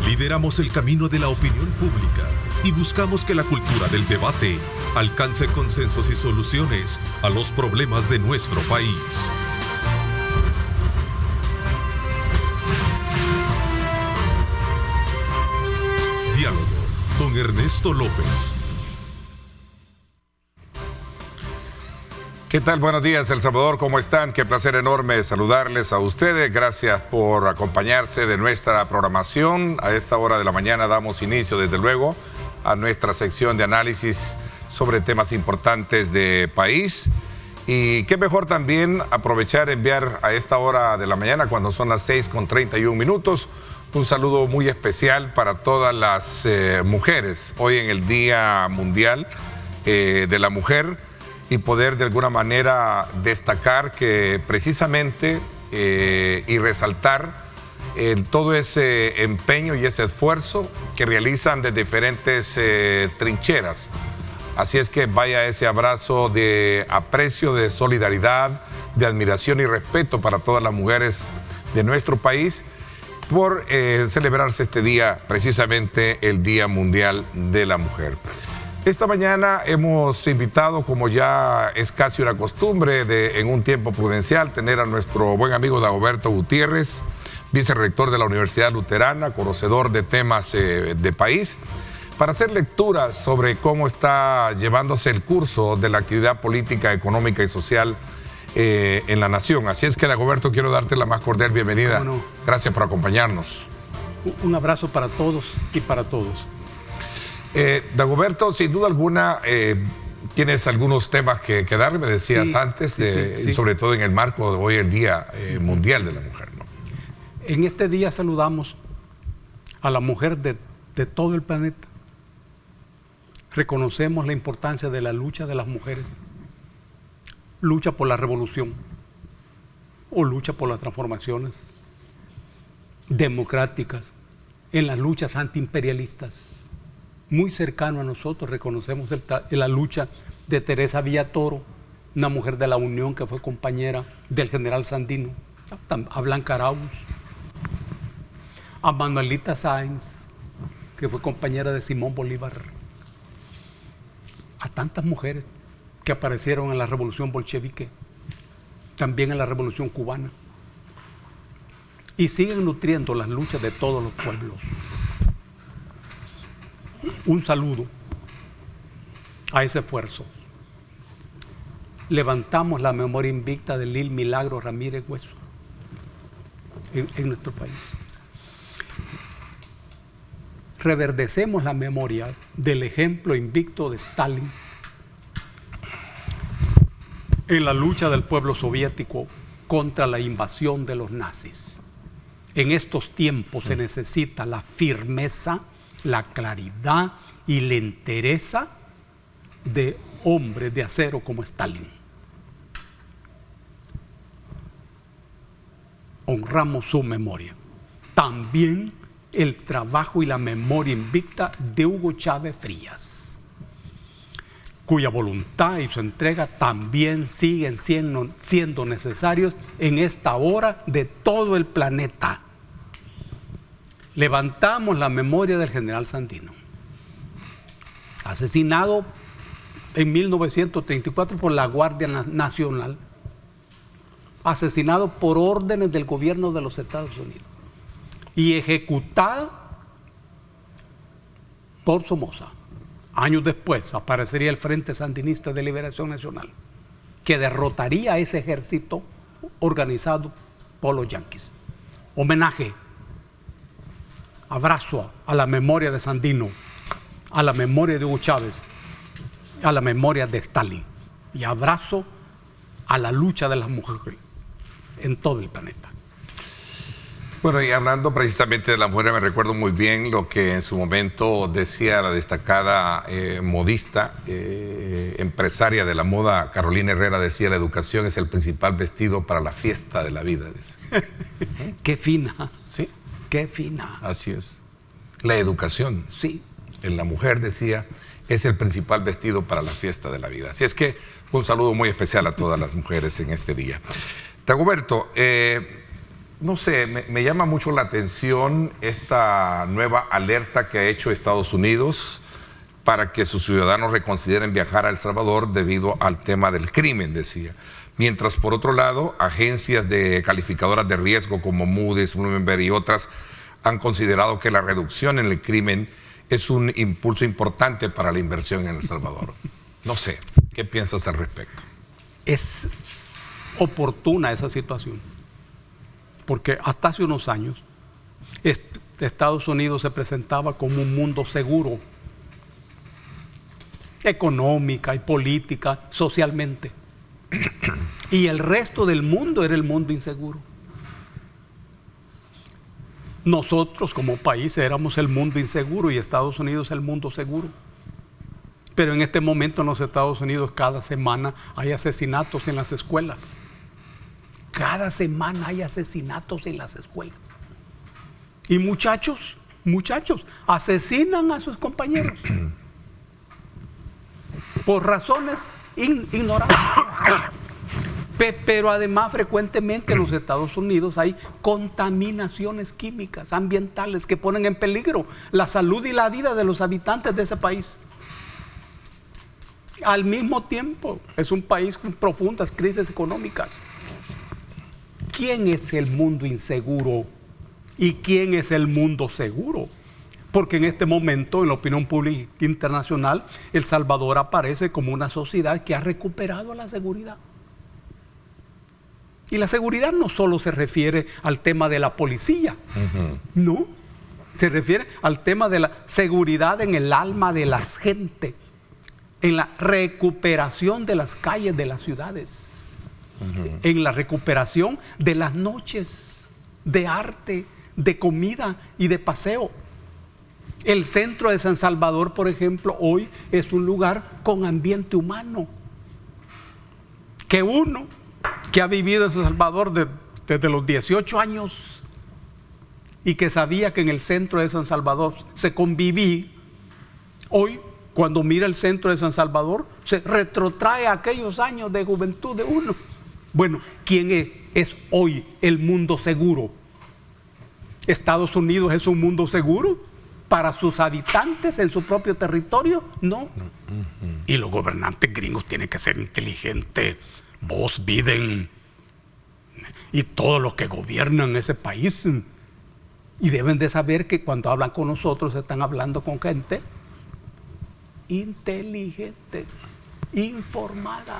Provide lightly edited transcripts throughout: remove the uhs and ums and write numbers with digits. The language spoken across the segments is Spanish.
Lideramos el camino de la opinión pública y buscamos que la cultura del debate alcance consensos y soluciones a los problemas de nuestro país. Diálogo con Ernesto López. ¿Qué tal? Buenos días, El Salvador, ¿cómo están? Qué placer enorme saludarles a ustedes. Gracias por acompañarse de nuestra programación. A esta hora de la mañana damos inicio, desde luego, a nuestra sección de análisis sobre temas importantes de país. Y qué mejor también aprovechar, enviar a esta hora de la mañana, cuando son las 6:31, un saludo muy especial para todas las mujeres. Hoy en el Día Mundial de la Mujer, y poder de alguna manera destacar que precisamente y resaltar todo ese empeño y ese esfuerzo que realizan de diferentes trincheras. Así es que vaya ese abrazo de aprecio, de solidaridad, de admiración y respeto para todas las mujeres de nuestro país por celebrarse este día, precisamente el Día Mundial de la Mujer. Esta mañana hemos invitado, como ya es casi una costumbre en un tiempo prudencial, tener a nuestro buen amigo Dagoberto Gutiérrez, vicerrector de la Universidad Luterana, conocedor de temas de país, para hacer lecturas sobre cómo está llevándose el curso de la actividad política, económica y social en la nación. Así es que, Dagoberto, quiero darte la más cordial bienvenida. ¿Cómo no? Gracias por acompañarnos. Un abrazo para todos y para todos. Dagoberto, sin duda alguna, tienes algunos temas que dar, me decías antes, sí. Sobre todo en el marco de hoy, el Día Mundial de la Mujer, ¿no? En este día saludamos a la mujer de todo el planeta. Reconocemos la importancia de la lucha de las mujeres. Lucha por la revolución o lucha por las transformaciones democráticas, en las luchas antiimperialistas. Muy cercano a nosotros reconocemos la lucha de Teresa Villatoro, una mujer de la Unión que fue compañera del general Sandino, a Blanca Arauz, a Manuelita Sáenz, que fue compañera de Simón Bolívar, a tantas mujeres que aparecieron en la revolución bolchevique, también en la revolución cubana, y siguen nutriendo las luchas de todos los pueblos. Un saludo a ese esfuerzo. Levantamos la memoria invicta de Lil Milagro Ramírez Hueso en nuestro país. Reverdecemos la memoria del ejemplo invicto de Stalin en la lucha del pueblo soviético contra la invasión de los nazis. En estos tiempos se necesita la firmeza, la claridad y la entereza de hombres de acero como Stalin. Honramos su memoria. También el trabajo y la memoria invicta de Hugo Chávez Frías, cuya voluntad y su entrega también siguen siendo necesarios en esta hora de todo el planeta. Levantamos la memoria del general Sandino, asesinado en 1934 por la Guardia Nacional, asesinado por órdenes del gobierno de los Estados Unidos y ejecutado por Somoza. Años después aparecería el Frente Sandinista de Liberación Nacional, que derrotaría a ese ejército organizado por los yanquis. Homenaje, abrazo a la memoria de Sandino, a la memoria de Hugo Chávez, a la memoria de Stalin, y abrazo a la lucha de las mujeres en todo el planeta. Bueno, y hablando precisamente de la mujer, me recuerdo muy bien lo que en su momento decía la destacada modista, empresaria de la moda, Carolina Herrera, decía: la educación es el principal vestido para la fiesta de la vida. Qué fina. Sí. Qué fina. Así es. La educación. Sí. En la mujer, decía, es el principal vestido para la fiesta de la vida. Así es que un saludo muy especial a todas las mujeres en este día. Dagoberto, no sé, me llama mucho la atención esta nueva alerta que ha hecho Estados Unidos para que sus ciudadanos reconsideren viajar a El Salvador debido al tema del crimen, decía. Mientras, por otro lado, agencias de calificadoras de riesgo como Moody's, Bloomberg y otras han considerado que la reducción en el crimen es un impulso importante para la inversión en El Salvador. No sé, ¿qué piensas al respecto? Es oportuna esa situación, porque hasta hace unos años Estados Unidos se presentaba como un mundo seguro, económica y política, socialmente. Y el resto del mundo era el mundo inseguro. Nosotros como país éramos el mundo inseguro y Estados Unidos el mundo seguro. Pero en este momento en los Estados Unidos cada semana hay asesinatos en las escuelas. Cada semana hay asesinatos en las escuelas. Y muchachos asesinan a sus compañeros por razones ignorables. Pero además frecuentemente en los Estados Unidos hay contaminaciones químicas, ambientales, que ponen en peligro la salud y la vida de los habitantes de ese país. Al mismo tiempo, es un país con profundas crisis económicas. ¿Quién es el mundo inseguro y quién es el mundo seguro? Porque en este momento, en la opinión pública internacional, El Salvador aparece como una sociedad que ha recuperado la seguridad. Y la seguridad no solo se refiere al tema de la policía, no, se refiere al tema de la seguridad en el alma de la gente, en la recuperación de las calles de las ciudades, en la recuperación de las noches de arte, de comida y de paseo. El centro de San Salvador, por ejemplo, hoy es un lugar con ambiente humano. Que uno que ha vivido en San Salvador desde los 18 años y que sabía que en el centro de San Salvador se convivía, hoy cuando mira el centro de San Salvador se retrotrae a aquellos años de juventud de uno. Bueno, ¿quién es hoy el mundo seguro? ¿Estados Unidos es un mundo seguro para sus habitantes en su propio territorio? No. Y los gobernantes gringos tienen que ser inteligentes. Vos, Biden y todos los que gobiernan ese país, y deben de saber que cuando hablan con nosotros están hablando con gente inteligente, informada,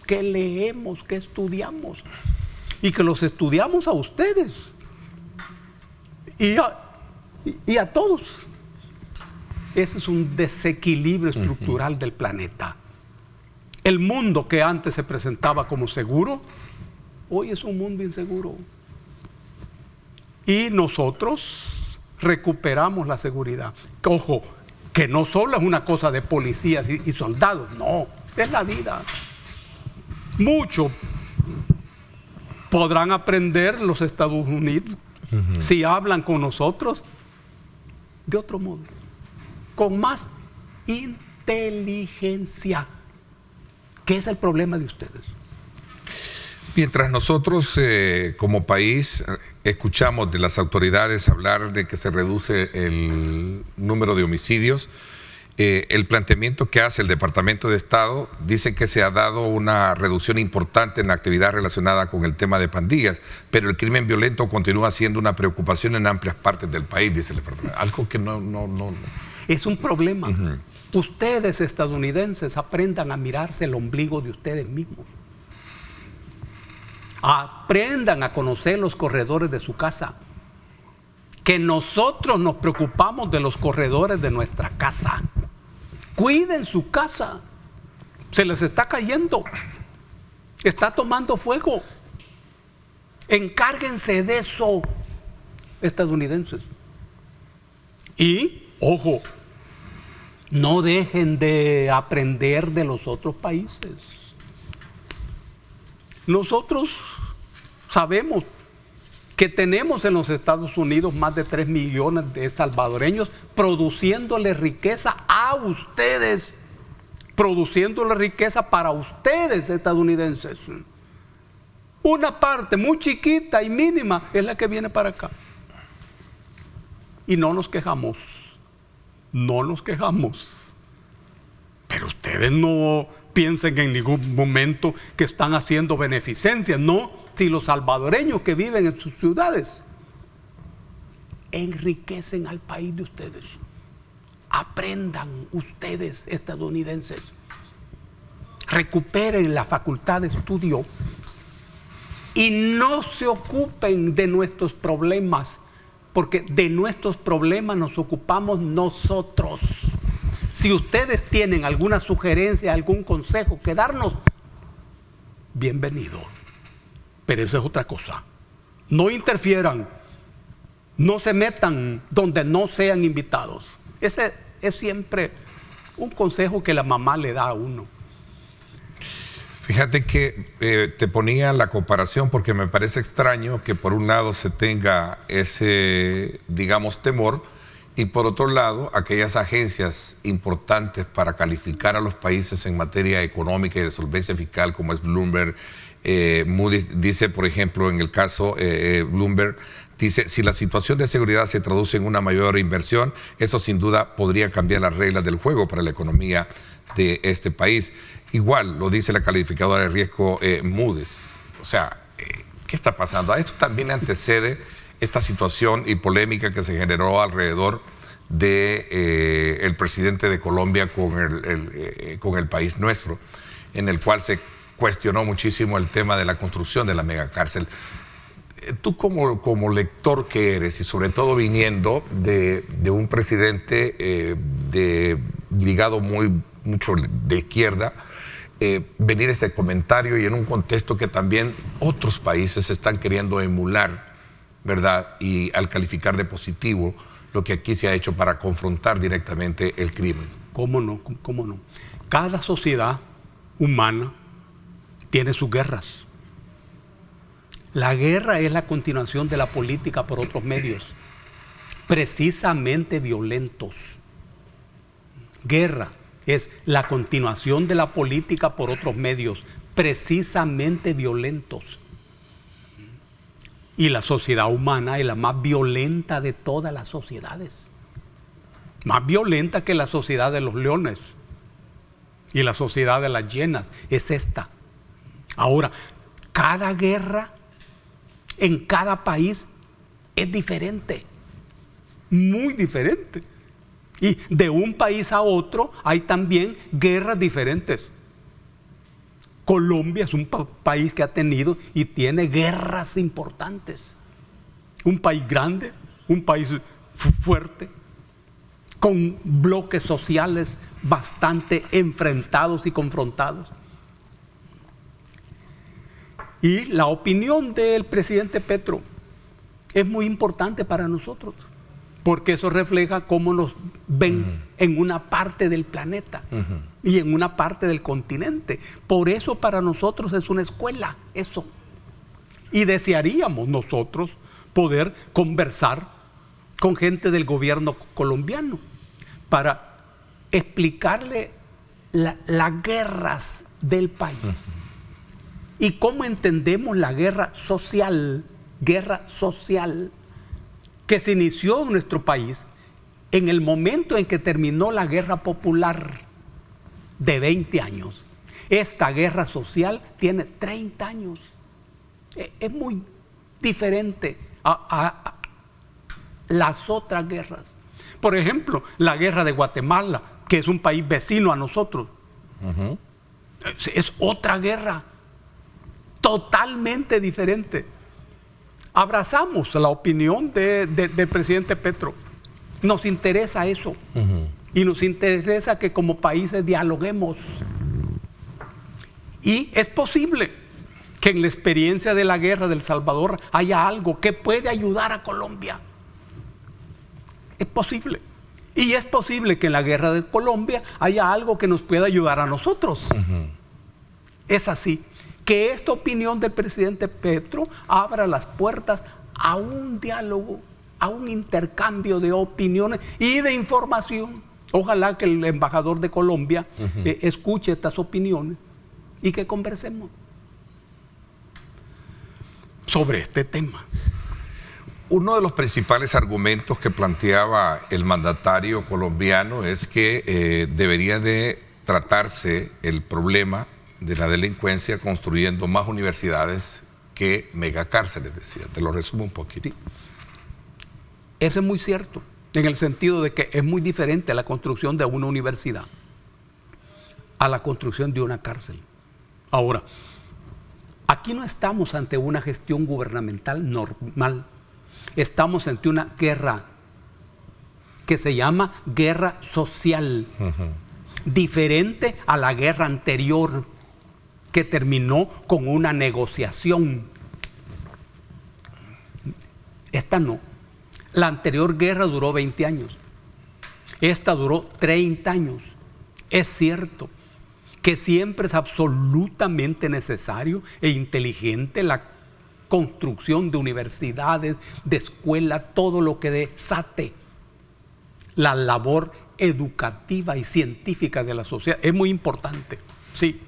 que leemos, que estudiamos y que los estudiamos a ustedes y a todos. Ese es un desequilibrio estructural del planeta. El mundo que antes se presentaba como seguro, hoy es un mundo inseguro. Y nosotros recuperamos la seguridad. Ojo, que no solo es una cosa de policías y soldados, no, es la vida. Mucho podrán aprender los Estados Unidos si hablan con nosotros de otro modo, con más inteligencia. ¿Qué es el problema de ustedes? Mientras nosotros como país escuchamos de las autoridades hablar de que se reduce el número de homicidios, el planteamiento que hace el Departamento de Estado dice que se ha dado una reducción importante en la actividad relacionada con el tema de pandillas, pero el crimen violento continúa siendo una preocupación en amplias partes del país, dice el Departamento. Algo que no. Es un problema. Ustedes, estadounidenses, aprendan a mirarse el ombligo de ustedes mismos. Aprendan a conocer los corredores de su casa. Que nosotros nos preocupamos de los corredores de nuestra casa. Cuiden su casa. Se les está cayendo. Está tomando fuego. Encárguense de eso, estadounidenses. Y, ojo, no dejen de aprender de los otros países. Nosotros sabemos que tenemos en los Estados Unidos más de 3 millones de salvadoreños produciéndole riqueza a ustedes, produciéndole riqueza para ustedes, estadounidenses. Una parte muy chiquita y mínima es la que viene para acá. Y no nos quejamos. No nos quejamos. Pero ustedes no piensen en ningún momento que están haciendo beneficencia. No, si los salvadoreños que viven en sus ciudades enriquecen al país de ustedes. Aprendan ustedes, estadounidenses. Recuperen la facultad de estudio y no se ocupen de nuestros problemas, porque de nuestros problemas nos ocupamos nosotros. Si ustedes tienen alguna sugerencia, algún consejo que darnos, bienvenido. Pero esa es otra cosa. No interfieran, no se metan donde no sean invitados. Ese es siempre un consejo que la mamá le da a uno. Fíjate que te ponía la comparación porque me parece extraño que por un lado se tenga ese, digamos, temor, y por otro lado, aquellas agencias importantes para calificar a los países en materia económica y de solvencia fiscal, como es Bloomberg, Moody's, dice, por ejemplo, en el caso Bloomberg, dice, si la situación de seguridad se traduce en una mayor inversión, eso sin duda podría cambiar las reglas del juego para la economía de este país. Igual lo dice la calificadora de riesgo Moody's. O sea, ¿qué está pasando? A esto también antecede esta situación y polémica que se generó alrededor de el presidente de Colombia con el país nuestro, en el cual se cuestionó muchísimo el tema de la construcción de la megacárcel. Tú como lector que eres, y sobre todo viniendo de un presidente ligado mucho de izquierda, venir ese comentario y en un contexto que también otros países están queriendo emular, ¿verdad? Y al calificar de positivo lo que aquí se ha hecho para confrontar directamente el crimen. ¿Cómo no? ¿Cómo no? Cada sociedad humana tiene sus guerras. La guerra es la continuación de la política por otros medios, precisamente violentos. Guerra es la continuación de la política por otros medios, precisamente violentos. Y la sociedad humana es la más violenta de todas las sociedades. Más violenta que la sociedad de los leones y la sociedad de las hienas es esta. Ahora, cada guerra en cada país es diferente, muy diferente. Y de un país a otro hay también guerras diferentes. Colombia es un país que ha tenido y tiene guerras importantes. Un país grande, un país fuerte, con bloques sociales bastante enfrentados y confrontados. Y la opinión del presidente Petro es muy importante para nosotros, porque eso refleja cómo nos ven en una parte del planeta y en una parte del continente. Por eso para nosotros es una escuela, eso. Y desearíamos nosotros poder conversar con gente del gobierno colombiano para explicarle las guerras del país y cómo entendemos la guerra social que se inició en nuestro país en el momento en que terminó la guerra popular de 20 años. Esta guerra social tiene 30 años. Es muy diferente a las otras guerras. Por ejemplo, la guerra de Guatemala, que es un país vecino a nosotros. Es otra guerra, totalmente diferente. Abrazamos la opinión del presidente Petro. Nos interesa eso. Y nos interesa que como países dialoguemos. Y es posible que en la experiencia de la guerra de El Salvador haya algo que puede ayudar a Colombia. Es posible. Y es posible que en la guerra de Colombia haya algo que nos pueda ayudar a nosotros. Es así. Que esta opinión del presidente Petro abra las puertas a un diálogo, a un intercambio de opiniones y de información. Ojalá que el embajador de Colombia escuche estas opiniones y que conversemos. sobre este tema. Uno de los principales argumentos que planteaba el mandatario colombiano es que debería de tratarse el problema de la delincuencia construyendo más universidades que megacárceles, decía. Te lo resumo un poquito. Sí. Eso es muy cierto, en el sentido de que es muy diferente la construcción de una universidad a la construcción de una cárcel. Ahora, aquí no estamos ante una gestión gubernamental normal. Estamos ante una guerra que se llama guerra social, diferente a la guerra anterior que terminó con una negociación. Esta no. La anterior guerra duró 20 años. Esta duró 30 años. Es cierto que siempre es absolutamente necesario e inteligente la construcción de universidades, de escuelas, todo lo que desate la labor educativa y científica de la sociedad. Es muy importante, sí,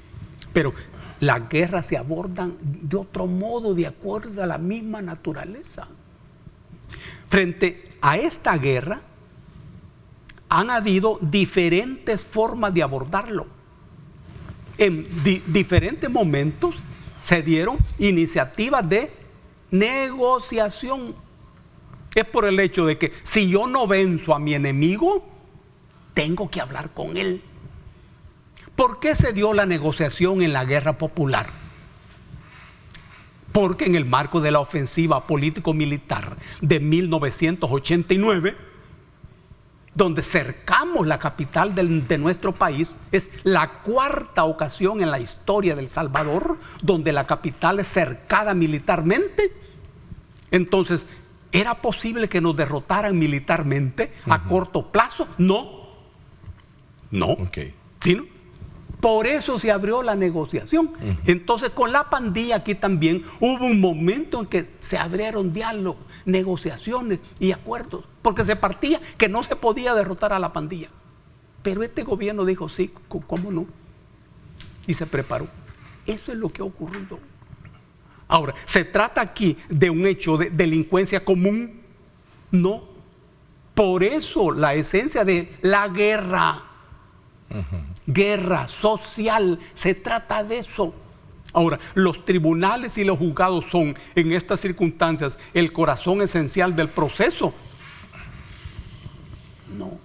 pero las guerras se abordan de otro modo, de acuerdo a la misma naturaleza. Frente a esta guerra, han habido diferentes formas de abordarlo. En diferentes momentos se dieron iniciativas de negociación. Es por el hecho de que si yo no venzo a mi enemigo, tengo que hablar con él. ¿Por qué se dio la negociación en la guerra popular? Porque en el marco de la ofensiva político-militar de 1989, donde cercamos la capital de nuestro país, es la cuarta ocasión en la historia de El Salvador donde la capital es cercada militarmente. Entonces, ¿era posible que nos derrotaran militarmente a corto plazo? No. Okay. ¿Sí, no? Por eso se abrió la negociación. Entonces, con la pandilla aquí también hubo un momento en que se abrieron diálogos, negociaciones y acuerdos, porque se partía que no se podía derrotar a la pandilla. Pero este gobierno dijo, sí, ¿cómo no? Y se preparó. Eso es lo que ha ocurrido. Ahora, ¿se trata aquí de un hecho de delincuencia común? No. Por eso la esencia de la guerra, guerra social, se trata de eso. Ahora, los tribunales y los juzgados son, en estas circunstancias, el corazón esencial del proceso. No.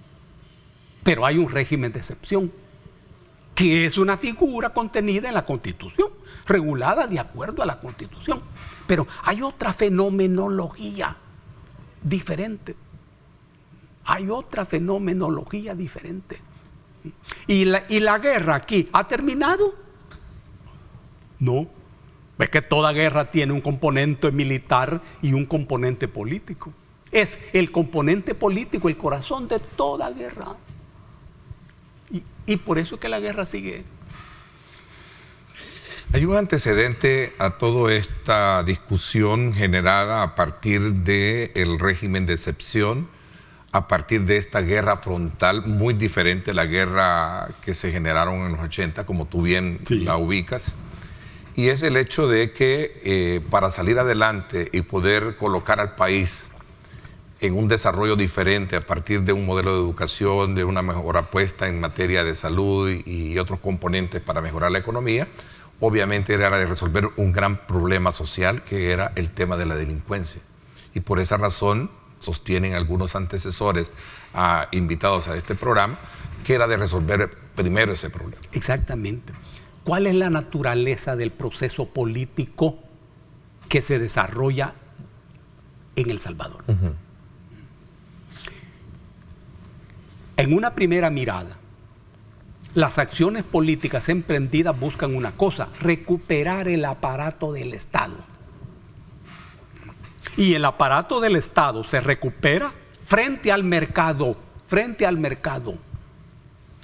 Pero hay un régimen de excepción, que es una figura contenida en la Constitución, regulada de acuerdo a la Constitución. Pero hay otra fenomenología diferente. Hay otra fenomenología diferente. ¿Y la guerra aquí ha terminado? No. Es que toda guerra tiene un componente militar y un componente político. Es el componente político el corazón de toda guerra. Y por eso es que la guerra sigue. Hay un antecedente a toda esta discusión generada a partir del régimen de excepción, a partir de esta guerra frontal muy diferente a la guerra que se generaron en los 80, como tú bien la ubicas. Y es el hecho de que para salir adelante y poder colocar al país en un desarrollo diferente a partir de un modelo de educación, de una mejor apuesta en materia de salud y otros componentes para mejorar la economía, obviamente era de resolver un gran problema social que era el tema de la delincuencia. Y por esa razón sostienen algunos antecesores invitados a este programa que era de resolver primero ese problema. Exactamente. ¿Cuál es la naturaleza del proceso político que se desarrolla en El Salvador? En una primera mirada, las acciones políticas emprendidas buscan una cosa: recuperar el aparato del Estado. Y el aparato del Estado se recupera frente al mercado,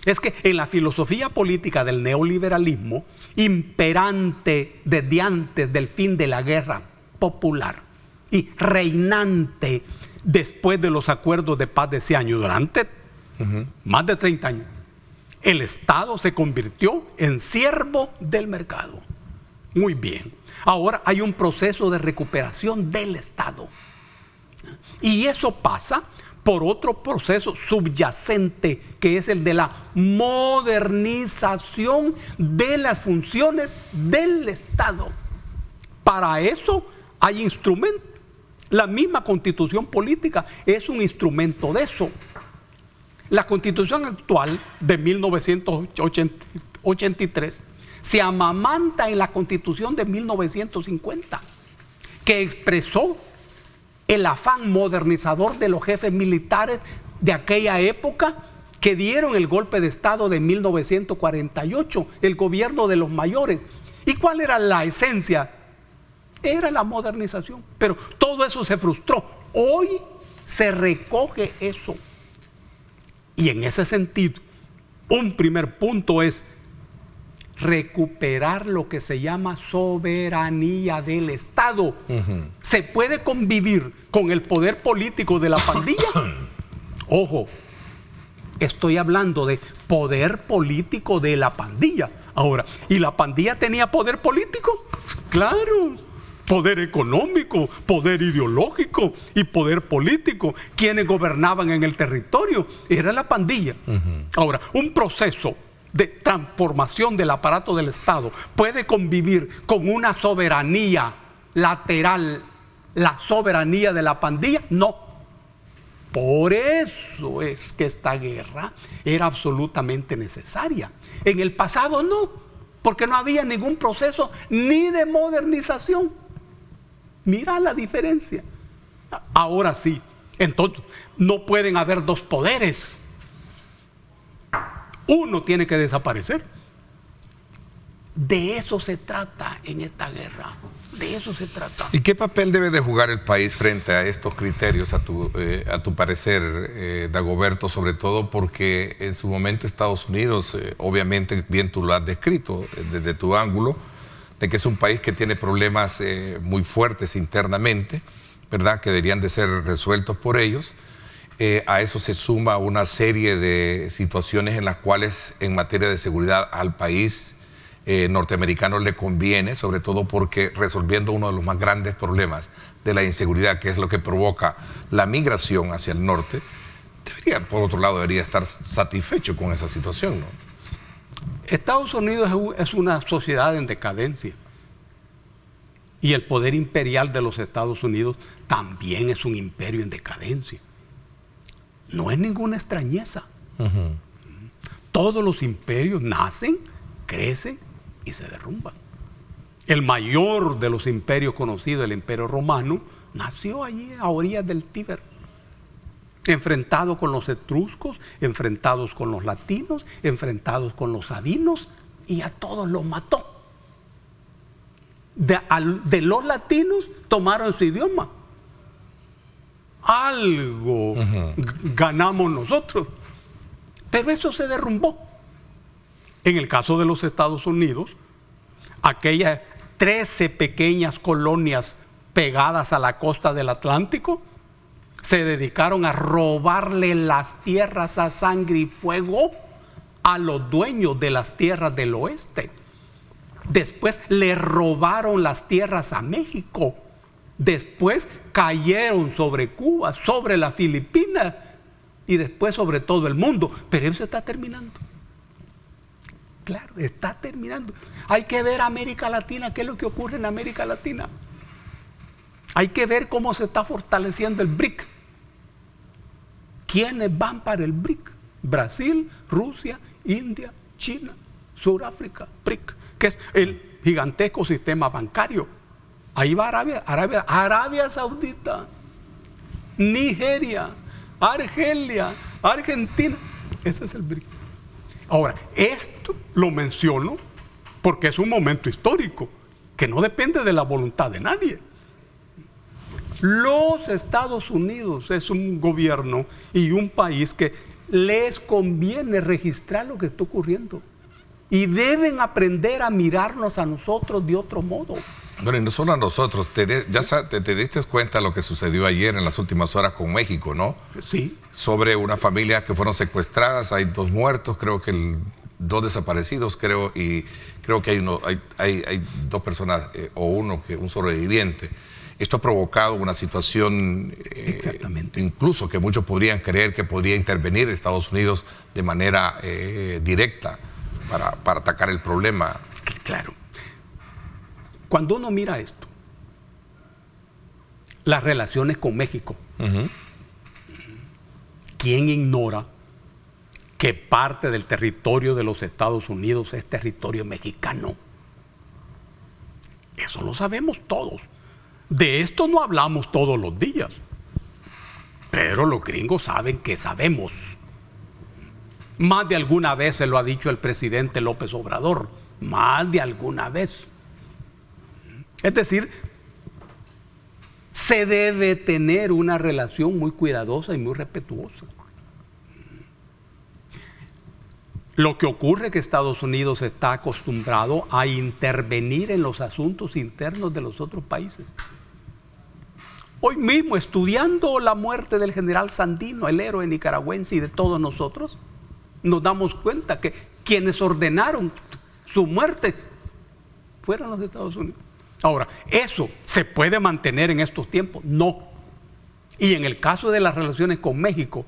Es que en la filosofía política del neoliberalismo, imperante desde antes del fin de la guerra popular y reinante después de los acuerdos de paz de ese año, durante más de 30 años, el Estado se convirtió en siervo del mercado. Muy bien. Ahora hay un proceso de recuperación del Estado. Y eso pasa por otro proceso subyacente, que es el de la modernización de las funciones del Estado. Para eso hay instrumentos. La misma Constitución política es un instrumento de eso. La Constitución actual de 1983 se amamanta en la Constitución de 1950, que expresó el afán modernizador de los jefes militares de aquella época que dieron el golpe de Estado de 1948, el gobierno de los mayores. ¿Y cuál era la esencia? Era la modernización, pero todo eso se frustró. Hoy se recoge eso. Y en ese sentido, un primer punto es recuperar lo que se llama soberanía del Estado. ¿Se puede convivir con el poder político de la pandilla? Ojo, estoy hablando de poder político de la pandilla. Ahora, ¿y la pandilla tenía poder político? Claro, poder económico, poder ideológico y poder político. Quienes gobernaban en el territorio era la pandilla. Ahora, un proceso de transformación del aparato del Estado puede convivir con una soberanía lateral, la soberanía de la pandilla. No. Por eso es que esta guerra era absolutamente necesaria. En el pasado no, porque no había ningún proceso ni de modernización. Mira la diferencia. Ahora sí, entonces no pueden haber dos poderes. Uno tiene que desaparecer. De eso se trata en esta guerra. De eso se trata. ¿Y qué papel debe de jugar el país frente a estos criterios, a tu parecer, Dagoberto? Sobre todo porque en su momento Estados Unidos, obviamente, bien tú lo has descrito desde tu ángulo, de que es un país que tiene problemas muy fuertes internamente, ¿verdad? Que deberían de ser resueltos por ellos. A eso se suma una serie de situaciones en las cuales en materia de seguridad al país norteamericano le conviene, sobre todo porque resolviendo uno de los más grandes problemas de la inseguridad, que es lo que provoca la migración hacia el norte, por otro lado, debería estar satisfecho con esa situación, ¿no? Estados Unidos es una sociedad en decadencia. Y el poder imperial de los Estados Unidos también es un imperio en decadencia. No es ninguna extrañeza. Todos los imperios nacen, crecen y se derrumban. El mayor de los imperios conocidos, el Imperio Romano, nació allí a orillas del Tíber, enfrentado con los etruscos, enfrentados con los latinos, enfrentados con los sabinos, y a todos los mató. De los latinos tomaron su idioma. Algo ganamos nosotros, pero eso se derrumbó. En el caso de los Estados Unidos, aquellas 13 pequeñas colonias pegadas a la costa del Atlántico se dedicaron a robarle las tierras a sangre y fuego a los dueños de las tierras del oeste. Después le robaron las tierras a México. Después cayeron sobre Cuba, sobre las Filipinas y después sobre todo el mundo. Pero eso está terminando. Claro, está terminando. Hay que ver América Latina, qué es lo que ocurre en América Latina. Hay que ver cómo se está fortaleciendo el BRIC. ¿Quiénes van para el BRIC? Brasil, Rusia, India, China, Sudáfrica, BRIC, que es el gigantesco sistema bancario. Ahí va Arabia Saudita, Nigeria, Argelia, Argentina. Ese es el BRIC. Ahora, esto lo menciono porque es un momento histórico que no depende de la voluntad de nadie. Los Estados Unidos es un gobierno y un país que les conviene registrar lo que está ocurriendo. Y deben aprender a mirarnos a nosotros de otro modo. Bueno, y no solo a nosotros, te diste cuenta de lo que sucedió ayer en las últimas horas con México, ¿no? Sí. Sobre una familia que fueron secuestradas, hay 2 muertos, creo que 2 desaparecidos, creo, y creo que hay dos personas o un sobreviviente. Esto ha provocado una situación incluso que muchos podrían creer que podría intervenir Estados Unidos de manera directa para atacar el problema. Claro. Cuando uno mira esto, las relaciones con México, ¿quién ignora que parte del territorio de los Estados Unidos es territorio mexicano? Eso lo sabemos todos. De esto no hablamos todos los días, pero los gringos saben que sabemos. Más de alguna vez se lo ha dicho el presidente López Obrador, más de alguna vez. Es decir, se debe tener una relación muy cuidadosa y muy respetuosa. Lo que ocurre es que Estados Unidos está acostumbrado a intervenir en los asuntos internos de los otros países. Hoy mismo, estudiando la muerte del general Sandino, el héroe nicaragüense y de todos nosotros, nos damos cuenta que quienes ordenaron su muerte fueron los Estados Unidos. Ahora, ¿eso se puede mantener en estos tiempos? No. Y en el caso de las relaciones con México,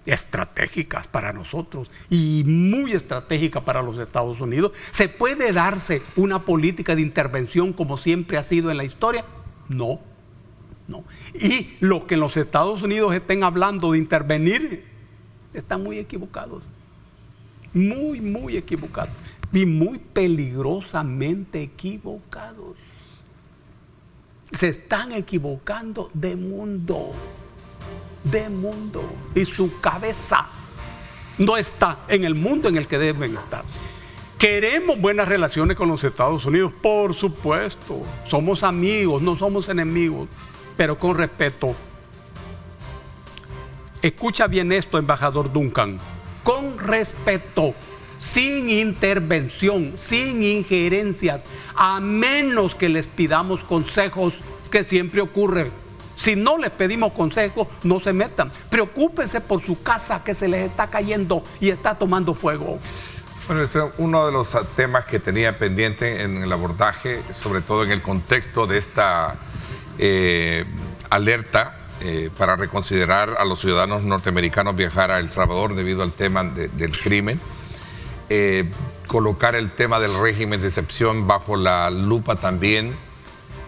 estratégicas para nosotros y muy estratégicas para los Estados Unidos, ¿se puede darse una política de intervención como siempre ha sido en la historia? No. No. Y los que en los Estados Unidos estén hablando de intervenir están muy equivocados. Muy, muy equivocados. Y muy peligrosamente equivocados. Se están equivocando de mundo. De mundo. Y su cabeza no está en el mundo en el que deben estar. ¿Queremos buenas relaciones con los Estados Unidos? Por supuesto. Somos amigos, no somos enemigos, pero con respeto. Escucha bien esto, embajador Duncan. Con respeto, sin intervención, sin injerencias, a menos que les pidamos consejos, que siempre ocurre. Si no les pedimos consejos, no se metan. Preocúpense por su casa que se les está cayendo y está tomando fuego. Bueno, ese es uno de los temas que tenía pendiente en el abordaje, sobre todo en el contexto de esta alerta para reconsiderar a los ciudadanos norteamericanos viajar a El Salvador debido al tema del crimen. Colocar el tema del régimen de excepción bajo la lupa también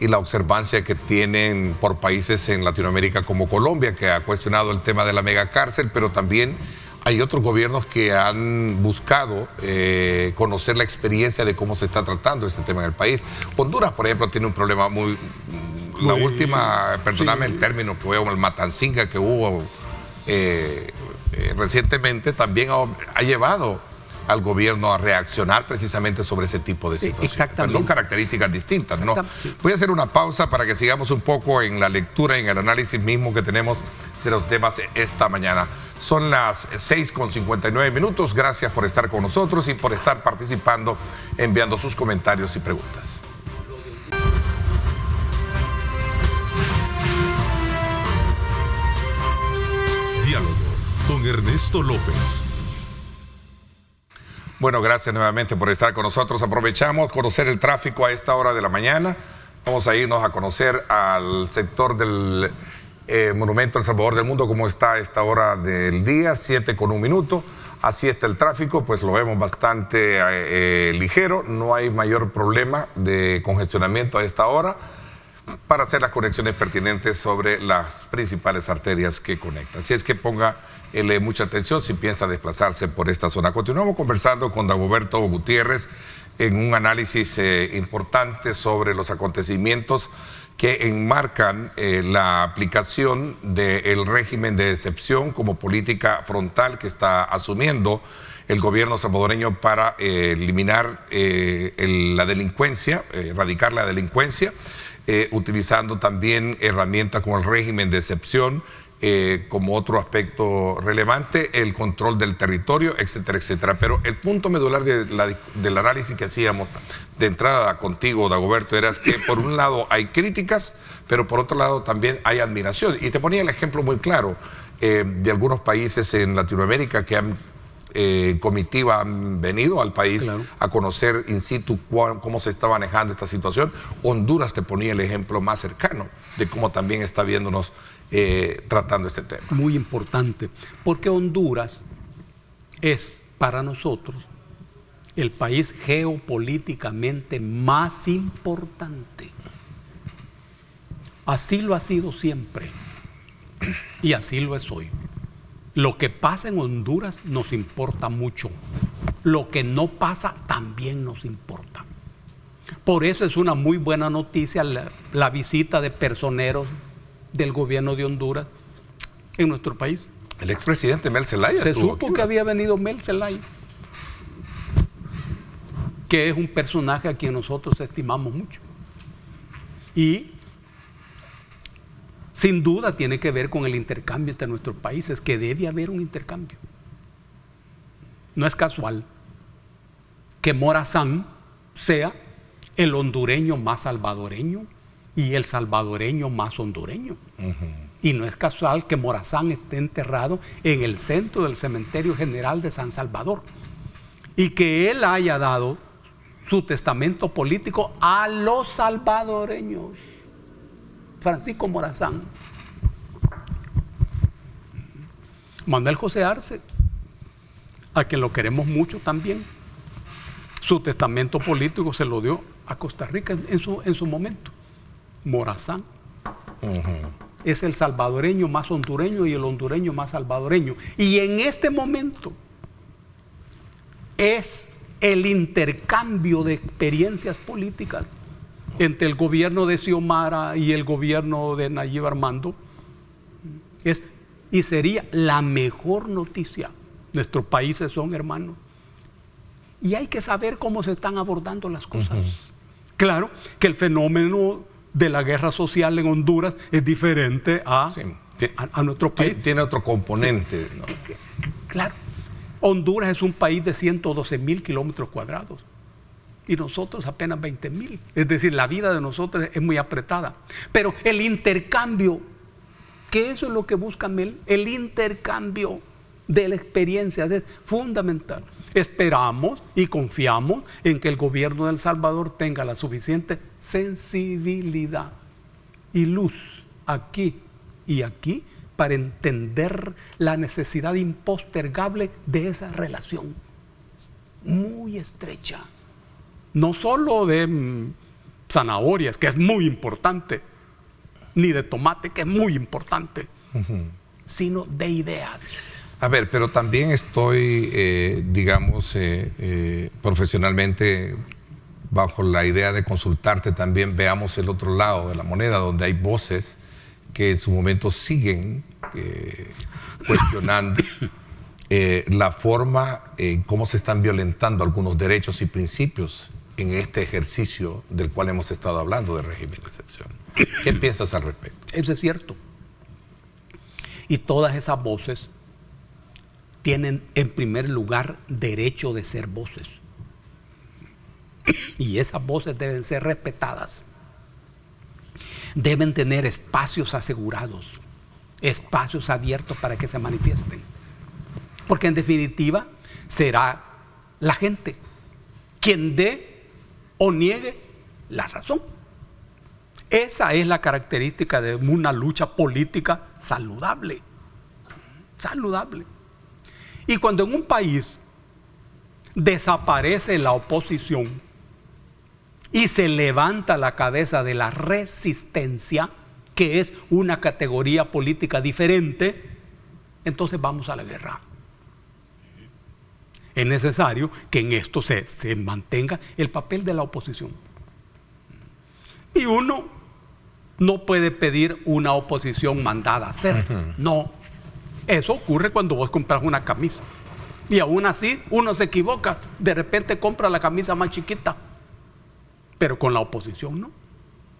y la observancia que tienen por países en Latinoamérica como Colombia, que ha cuestionado el tema de la megacárcel, pero también hay otros gobiernos que han buscado conocer la experiencia de cómo se está tratando este tema en el país. Honduras, por ejemplo, tiene un problema muy la última, perdóname el término que hubo, el matancinga que hubo recientemente, también ha llevado al gobierno a reaccionar precisamente sobre ese tipo de situaciones. Exactamente. Pero son características distintas, ¿no? Voy a hacer una pausa para que sigamos un poco en la lectura, en el análisis mismo que tenemos de los temas esta mañana. Son las 6:59. Gracias por estar con nosotros y por estar participando, enviando sus comentarios y preguntas. Diálogo con Ernesto López. Bueno, gracias nuevamente por estar con nosotros. Aprovechamos conocer el tráfico a esta hora de la mañana. Vamos a irnos a conocer al sector del Monumento al Salvador del Mundo, como está a esta hora del día, 7:01. Así está el tráfico, pues lo vemos bastante ligero. No hay mayor problema de congestionamiento a esta hora para hacer las conexiones pertinentes sobre las principales arterias que conectan. Así es que ponga mucha atención si piensa desplazarse por esta zona. Continuamos conversando con Dagoberto Gutiérrez en un análisis importante sobre los acontecimientos que enmarcan la aplicación del régimen de excepción como política frontal que está asumiendo el gobierno salvadoreño para eliminar la delincuencia, erradicar la delincuencia, utilizando también herramientas como el régimen de excepción, como otro aspecto relevante, el control del territorio, etcétera, etcétera. Pero el punto medular del análisis que hacíamos de entrada contigo, Dagoberto, era que por un lado hay críticas, pero por otro lado también hay admiración. Y te ponía el ejemplo muy claro de algunos países en Latinoamérica que han comitiva han venido al país claro, a conocer in situ cómo se está manejando esta situación. Honduras te ponía el ejemplo más cercano de cómo también está viéndonos tratando este tema. Muy importante, porque Honduras es para nosotros el país geopolíticamente más importante. Así lo ha sido siempre y así lo es hoy. Lo que pasa en Honduras nos importa mucho. Lo que no pasa también nos importa. Por eso es una muy buena noticia la visita de personeros del gobierno de Honduras en nuestro país. El expresidente Mel Zelaya Se estuvo supo aquí, que había venido Mel Zelaya, que es un personaje a quien nosotros estimamos mucho. Y sin duda tiene que ver con el intercambio entre nuestros países, que debe haber un intercambio. No es casual que Morazán sea el hondureño más salvadoreño y el salvadoreño más hondureño. Y no es casual que Morazán esté enterrado en el centro del Cementerio General de San Salvador y que él haya dado su testamento político a los salvadoreños. Francisco Morazán. Manuel José Arce, a quien lo queremos mucho también, su testamento político se lo dio a Costa Rica en su momento. Morazán es el salvadoreño más hondureño y el hondureño más salvadoreño. Y en este momento es el intercambio de experiencias políticas entre el gobierno de Xiomara y el gobierno de Nayib Armando, y sería la mejor noticia. Nuestros países son hermanos. Y hay que saber cómo se están abordando las cosas. Claro que el fenómeno de la guerra social en Honduras es diferente a nuestro país. Tiene otro componente. Sí. ¿No? Claro. Honduras es un país de 112,000 kilómetros cuadrados. Y nosotros apenas 20,000. Es decir, la vida de nosotros es muy apretada. Pero el intercambio, que eso es lo que busca Mel, el intercambio de la experiencia es fundamental. Esperamos y confiamos en que el gobierno de El Salvador tenga la suficiente sensibilidad y luz aquí y aquí para entender la necesidad impostergable de esa relación muy estrecha. No solo de zanahorias, que es muy importante, ni de tomate, que es muy importante, sino de ideas. A ver, pero también estoy, profesionalmente bajo la idea de consultarte también, veamos el otro lado de la moneda, donde hay voces que en su momento siguen cuestionando la forma en cómo se están violentando algunos derechos y principios en este ejercicio del cual hemos estado hablando de régimen de excepción. ¿Qué piensas al respecto? Eso es cierto. Y todas esas voces tienen en primer lugar derecho de ser voces. Y esas voces deben ser respetadas. Deben tener espacios asegurados, espacios abiertos para que se manifiesten. Porque en definitiva será la gente quien dé o niegue la razón. Esa es la característica de una lucha política saludable. Saludable. Y cuando en un país desaparece la oposición y se levanta la cabeza de la resistencia, que es una categoría política diferente, entonces vamos a la guerra. Es necesario que en esto se mantenga el papel de la oposición. Y uno no puede pedir una oposición mandada a hacer. No. Eso ocurre cuando vos compras una camisa. Y aún así uno se equivoca. De repente compra la camisa más chiquita. Pero con la oposición no.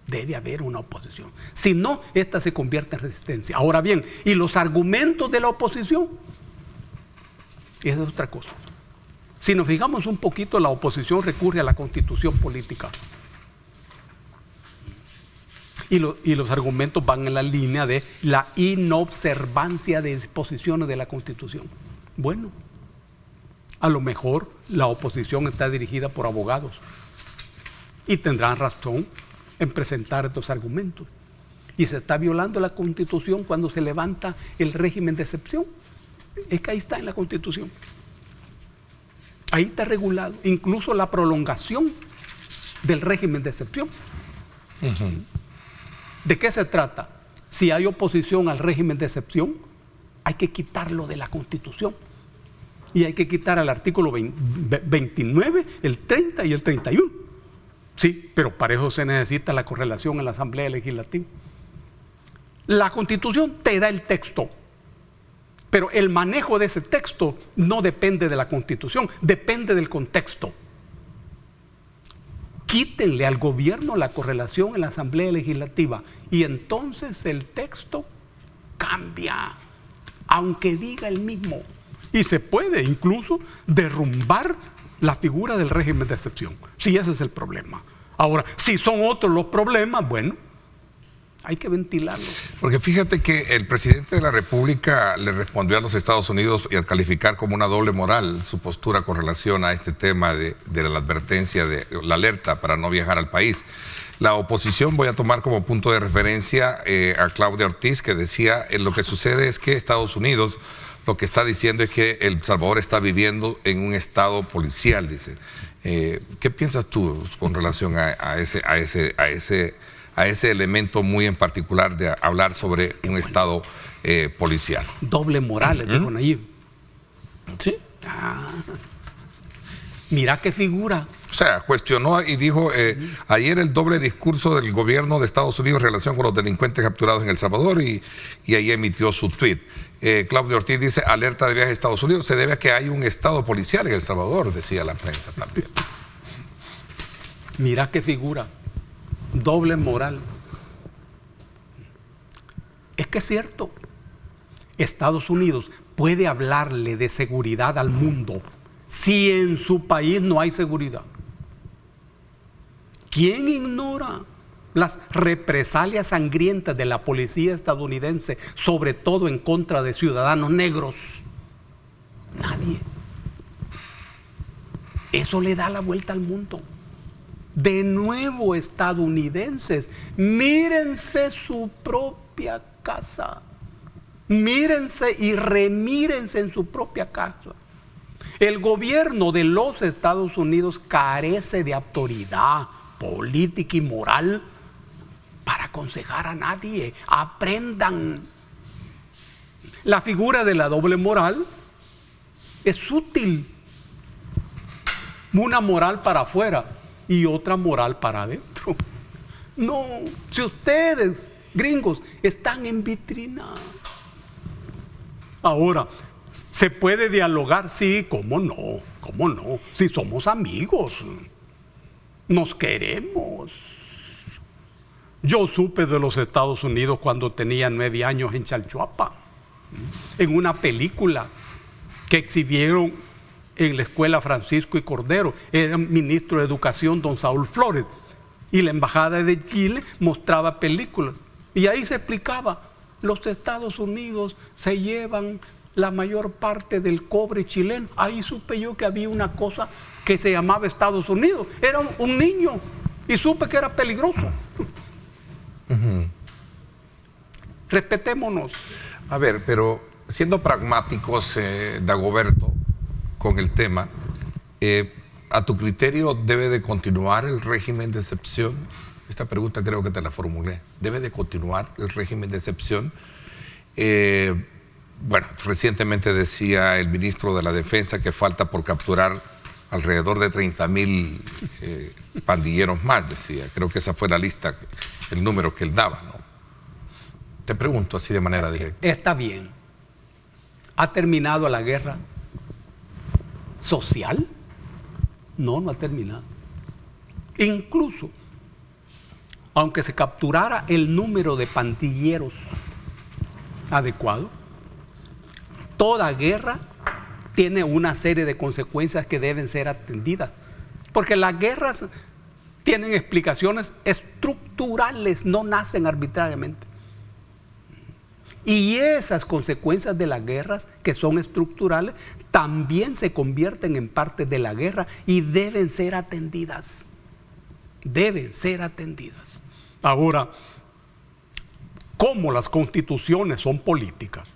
Debe haber una oposición. Si no, esta se convierte en resistencia. Ahora bien, ¿y los argumentos de la oposición? Esa es otra cosa. Si nos fijamos un poquito, la oposición recurre a la constitución política. Y los argumentos van en la línea de la inobservancia de disposiciones de la Constitución. Bueno, A lo mejor la oposición está dirigida por abogados y tendrán razón en presentar estos argumentos. Y se está violando la Constitución cuando se levanta el régimen de excepción. Es que ahí está en la Constitución. Ahí está regulado. Incluso la prolongación del régimen de excepción. ¿De qué se trata? Si hay oposición al régimen de excepción, hay que quitarlo de la Constitución. Y hay que quitar el artículo 29, el 30 y el 31. Sí, pero para eso se necesita la correlación en la Asamblea Legislativa. La Constitución te da el texto, pero el manejo de ese texto no depende de la Constitución, depende del contexto. Quítenle al gobierno la correlación en la Asamblea Legislativa y entonces el texto cambia, aunque diga el mismo. Y se puede incluso derrumbar la figura del régimen de excepción, si ese es el problema. Ahora, si son otros los problemas, bueno, hay que ventilarlo. Porque fíjate que el presidente de la República le respondió a los Estados Unidos y al calificar como una doble moral su postura con relación a este tema de la advertencia, de la alerta para no viajar al país. La oposición, voy a tomar como punto de referencia a Claudia Ortiz, que decía, lo que sucede es que Estados Unidos lo que está diciendo es que El Salvador está viviendo en un estado policial, dice. ¿Qué piensas tú con relación a ese elemento muy en particular de hablar sobre un estado policial? Doble moral, dijo Nayib. Sí. Mira qué figura. O sea, cuestionó y dijo, ayer el doble discurso del gobierno de Estados Unidos en relación con los delincuentes capturados en El Salvador y ahí emitió su tuit. Claudio Ortiz dice, alerta de viaje a Estados Unidos, se debe a que hay un estado policial en El Salvador, decía la prensa también. Mira qué figura. Doble moral. Es que es cierto, Estados Unidos puede hablarle de seguridad al mundo si en su país no hay seguridad. ¿Quién ignora las represalias sangrientas de la policía estadounidense, sobre todo en contra de ciudadanos negros? Nadie. Eso le da la vuelta al mundo. De nuevo, estadounidenses, mírense su propia casa. Mírense y remírense en su propia casa. El gobierno de los Estados Unidos carece de autoridad política y moral para aconsejar a nadie. Aprendan. La figura de la doble moral es útil. Una moral para afuera y otra moral para adentro. No, si ustedes, gringos, están en vitrina. Ahora, ¿se puede dialogar? Sí, ¿cómo no? ¿Cómo no? Si somos amigos, nos queremos. Yo supe de los Estados Unidos cuando tenía 9 años en Chalchuapa, en una película que exhibieron en la escuela Francisco y Cordero. Era ministro de Educación don Saúl Flores, y la embajada de Chile mostraba películas y ahí se explicaba: los Estados Unidos se llevan la mayor parte del cobre chileno. Ahí supe yo que había una cosa que se llamaba Estados Unidos. Era un niño y supe que era peligroso. Respetémonos. A ver, pero siendo pragmáticos, Dagoberto, con el tema, ¿a tu criterio debe de continuar el régimen de excepción? Esta pregunta creo que te la formulé. ¿Debe de continuar el régimen de excepción? Bueno, recientemente decía el ministro de la Defensa que falta por capturar alrededor de 30,000 pandilleros más, decía. Creo que esa fue la lista, el número que él daba, ¿no? Te pregunto así de manera directa. Está bien. ¿Ha terminado la guerra social? No, no ha terminado. Incluso, aunque se capturara el número de pandilleros adecuado, toda guerra tiene una serie de consecuencias que deben ser atendidas, porque las guerras tienen explicaciones estructurales, no nacen arbitrariamente. Y esas consecuencias de las guerras, que son estructurales, también se convierten en parte de la guerra y deben ser atendidas. Deben ser atendidas. Ahora, como las constituciones son políticas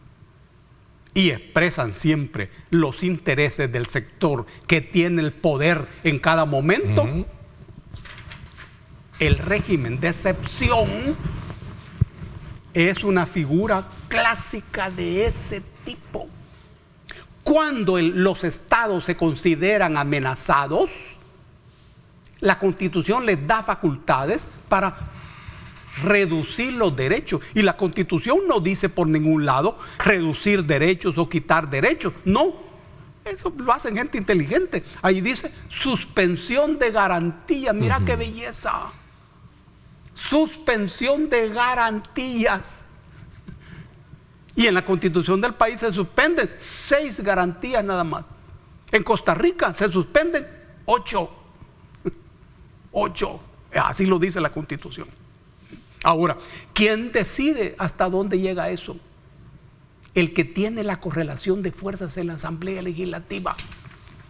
y expresan siempre los intereses del sector que tiene el poder en cada momento, el régimen de excepción es una figura clásica de ese tipo. Cuando los estados se consideran amenazados, la Constitución les da facultades para reducir los derechos. Y la Constitución no dice por ningún lado reducir derechos o quitar derechos. No, eso lo hacen gente inteligente. Ahí dice suspensión de garantía. Mira qué belleza. Suspensión de garantías. Y en la Constitución del país se suspenden 6 garantías nada más. En Costa Rica se suspenden 8. 8. Así lo dice la Constitución. Ahora, ¿quién decide hasta dónde llega eso? El que tiene la correlación de fuerzas en la Asamblea Legislativa.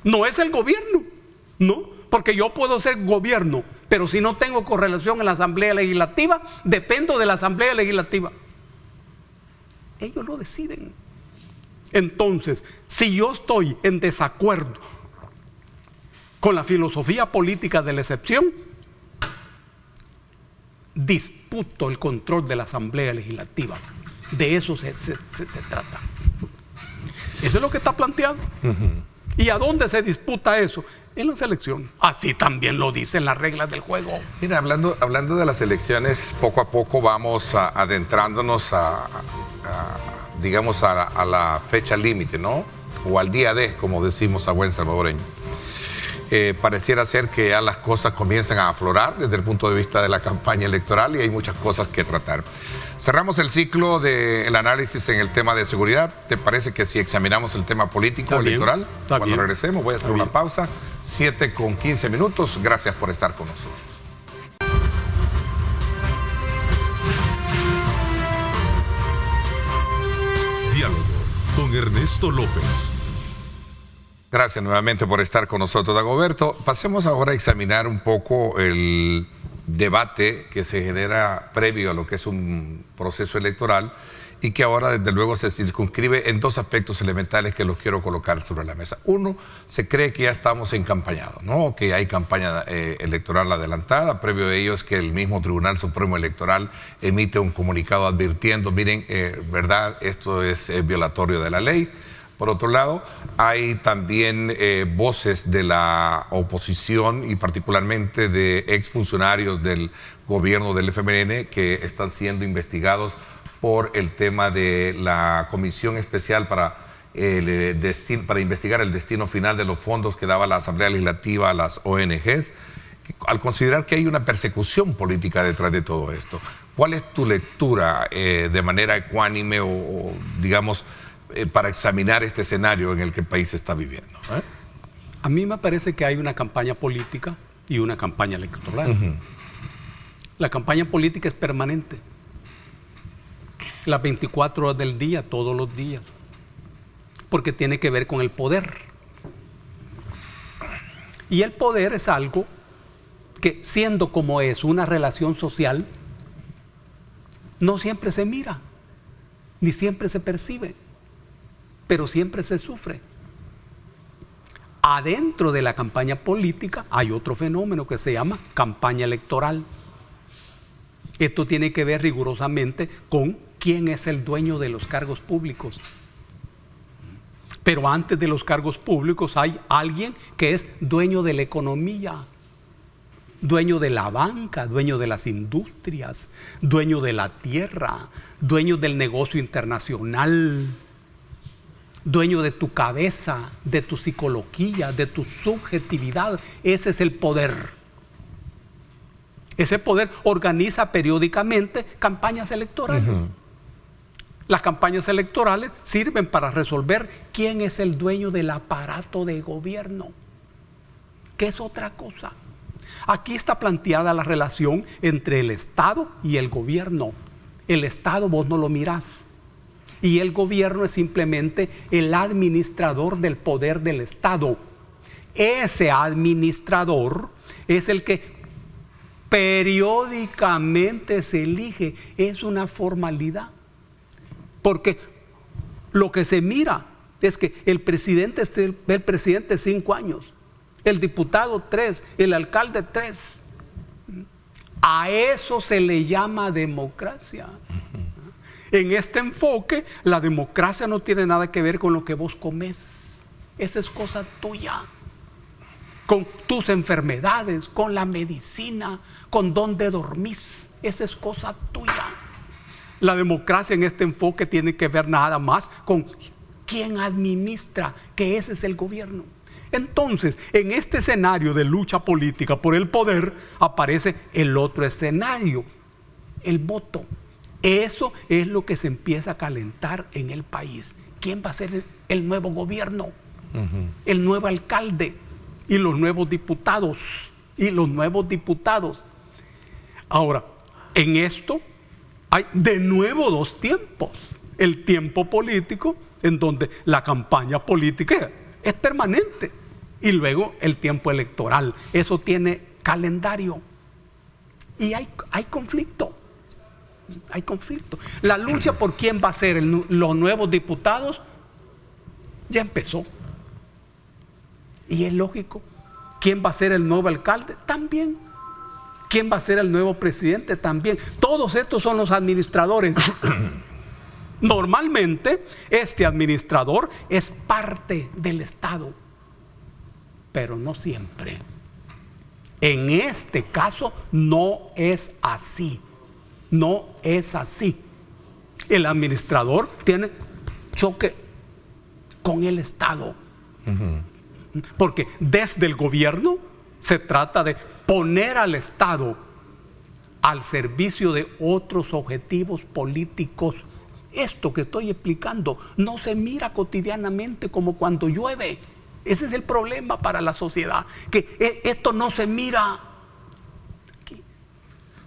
No es el gobierno, no, porque yo puedo ser gobierno, pero si no tengo correlación en la Asamblea Legislativa, dependo de la Asamblea Legislativa. Ellos lo deciden. Entonces, si yo estoy en desacuerdo con la filosofía política de la excepción, disputo el control de la Asamblea Legislativa. De eso se trata. Eso es lo que está planteado. ¿Y a dónde se disputa eso? En las elecciones. Así también lo dicen las reglas del juego. Mira, hablando de las elecciones, poco a poco vamos adentrándonos digamos, a la fecha límite, ¿no? O al día D, como decimos a buen salvadoreño. Pareciera ser que ya las cosas comienzan a aflorar desde el punto de vista de la campaña electoral y hay muchas cosas que tratar. Cerramos el ciclo del análisis en el tema de seguridad. ¿Te parece que si examinamos el tema político electoral? Cuando regresemos voy a hacer una pausa. 7:15. Gracias por estar con nosotros. Diálogo con Ernesto López. Gracias nuevamente por estar con nosotros, Dagoberto. Pasemos ahora a examinar un poco el debate que se genera previo a lo que es un proceso electoral y que ahora desde luego se circunscribe en 2 aspectos elementales que los quiero colocar sobre la mesa. Uno, se cree que ya estamos encampañados, ¿no? Que hay campaña electoral adelantada. Previo a ello es que el mismo Tribunal Supremo Electoral emite un comunicado advirtiendo, miren, verdad, esto es violatorio de la ley. Por otro lado, hay también voces de la oposición y particularmente de exfuncionarios del gobierno del FMLN que están siendo investigados por el tema de la Comisión Especial para investigar el destino final de los fondos que daba la Asamblea Legislativa a las ONGs, al considerar que hay una persecución política detrás de todo esto. ¿Cuál es tu lectura de manera ecuánime o digamos, para examinar este escenario en el que el país está viviendo? A mí me parece que hay una campaña política y una campaña electoral. La campaña política es permanente. Las 24 horas del día, todos los días. Porque tiene que ver con el poder. Y el poder es algo que, siendo como es una relación social, no siempre se mira, ni siempre se percibe, pero siempre se sufre. Adentro de la campaña política hay otro fenómeno que se llama campaña electoral. Esto tiene que ver rigurosamente con quién es el dueño de los cargos públicos. Pero antes de los cargos públicos hay alguien que es dueño de la economía, dueño de la banca, dueño de las industrias, dueño de la tierra, dueño del negocio internacional, dueño de tu cabeza, de tu psicología, de tu subjetividad. Ese es el poder. Ese poder organiza periódicamente campañas electorales. Las campañas electorales sirven para resolver quién es el dueño del aparato de gobierno, que es otra cosa. Aquí está planteada la relación entre el Estado y el gobierno. El Estado vos no lo mirás. Y el gobierno es simplemente el administrador del poder del Estado. Ese administrador es el que periódicamente se elige. Es una formalidad. Porque lo que se mira es que el presidente es el presidente 5 años, el diputado 3, el alcalde 3. A eso se le llama democracia. En este enfoque, la democracia no tiene nada que ver con lo que vos comes. Esa es cosa tuya. Con tus enfermedades, con la medicina, con dónde dormís. Esa es cosa tuya. La democracia en este enfoque tiene que ver nada más con quién administra, que ese es el gobierno. Entonces, en este escenario de lucha política por el poder, aparece el otro escenario, el voto. Eso es lo que se empieza a calentar en el país. ¿Quién va a ser el nuevo gobierno? El nuevo alcalde y los nuevos diputados. Ahora, en esto hay de nuevo 2 tiempos. El tiempo político, en donde la campaña política es permanente. Y luego el tiempo electoral. Eso tiene calendario. Y hay conflicto. Hay conflicto. La lucha por quién va a ser los nuevos diputados ya empezó. Y es lógico. ¿Quién va a ser el nuevo alcalde? También. ¿Quién va a ser el nuevo presidente? También. Todos estos son los administradores. Normalmente, este administrador es parte del Estado, pero no siempre. En este caso no es así. No es así. El administrador tiene choque con el Estado. Porque desde el gobierno se trata de poner al Estado al servicio de otros objetivos políticos. Esto que estoy explicando no se mira cotidianamente como cuando llueve. Ese es el problema para la sociedad, que esto no se mira.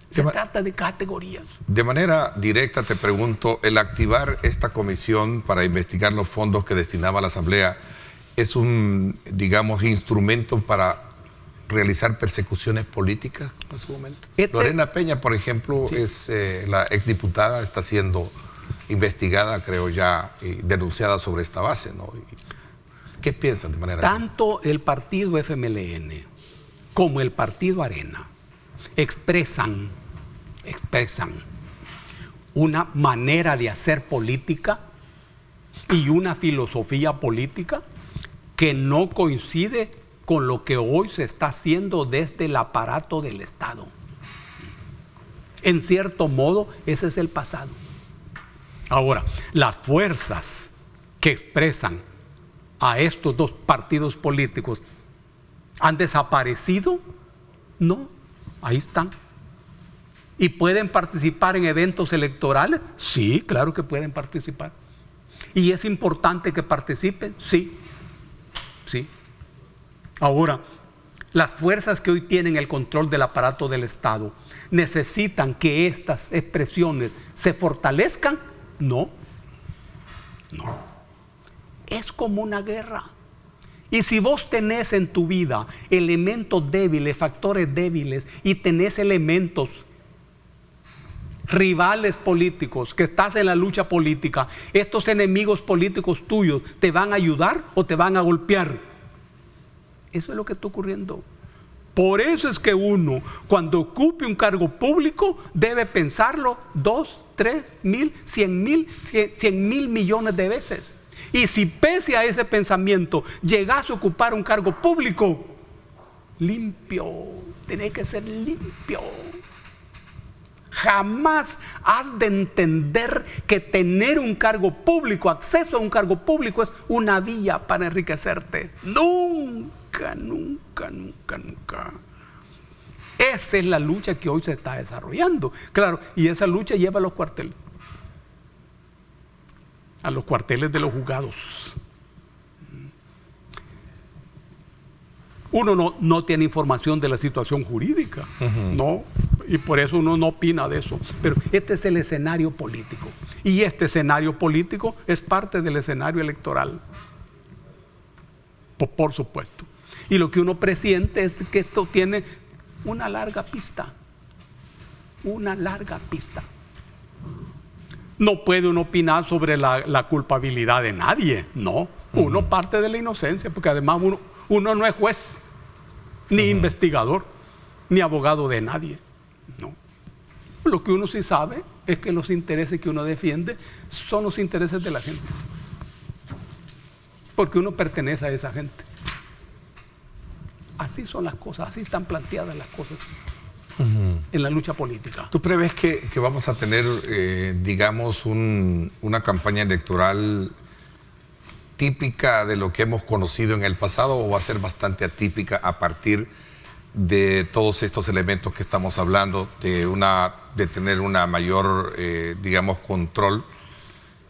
Se trata de categorías. De manera directa te pregunto, el activar esta comisión para investigar los fondos que destinaba la Asamblea es un, digamos, instrumento para realizar persecuciones políticas en su momento. Lorena Peña, por ejemplo, sí, es la exdiputada, está siendo investigada, creo ya, y denunciada sobre esta base, ¿no? ¿Qué piensan de manera? Tanto el partido FMLN como el partido Arena expresan una manera de hacer política y una filosofía política que no coincide con lo que hoy se está haciendo desde el aparato del Estado. En cierto modo, ese es el pasado. Ahora, las fuerzas que expresan a estos 2 partidos políticos ¿han desaparecido? No, ahí están. ¿Y pueden participar en eventos electorales? Sí, claro que pueden participar. ¿Y es importante que participen? Sí. Ahora, las fuerzas que hoy tienen el control del aparato del Estado, ¿necesitan que estas expresiones se fortalezcan? No. Es como una guerra. Y si vos tenés en tu vida elementos débiles, factores débiles, y tenés elementos rivales políticos, que estás en la lucha política, estos enemigos políticos tuyos, ¿te van a ayudar o te van a golpear? Eso es lo que está ocurriendo. Por eso es que uno, cuando ocupe un cargo público, debe pensarlo 2, 3 mil, 100 mil millones de veces. Y si pese a ese pensamiento llegas a ocupar un cargo público, limpio, tenés que ser limpio. Jamás has de entender que tener un cargo público, acceso a un cargo público, es una vía para enriquecerte. Nunca. Esa es la lucha que hoy se está desarrollando. Claro, y esa lucha lleva a los cuarteles. A los cuarteles de los juzgados. Uno no tiene información de la situación jurídica, no, y por eso uno no opina de eso. Pero este es el escenario político. Y este escenario político es parte del escenario electoral. Por supuesto. Y lo que uno presiente es que esto tiene una larga pista. Una larga pista. No puede uno opinar sobre la culpabilidad de nadie, no. Uno parte de la inocencia, porque además uno no es juez, ni investigador, ni abogado de nadie, no. Lo que uno sí sabe es que los intereses que uno defiende son los intereses de la gente, porque uno pertenece a esa gente. Así son las cosas, así están planteadas las cosas en la lucha política. ¿Tú prevés que vamos a tener, digamos, una campaña electoral típica de lo que hemos conocido en el pasado, o va a ser bastante atípica a partir de todos estos elementos que estamos hablando, de tener una mayor, digamos, control,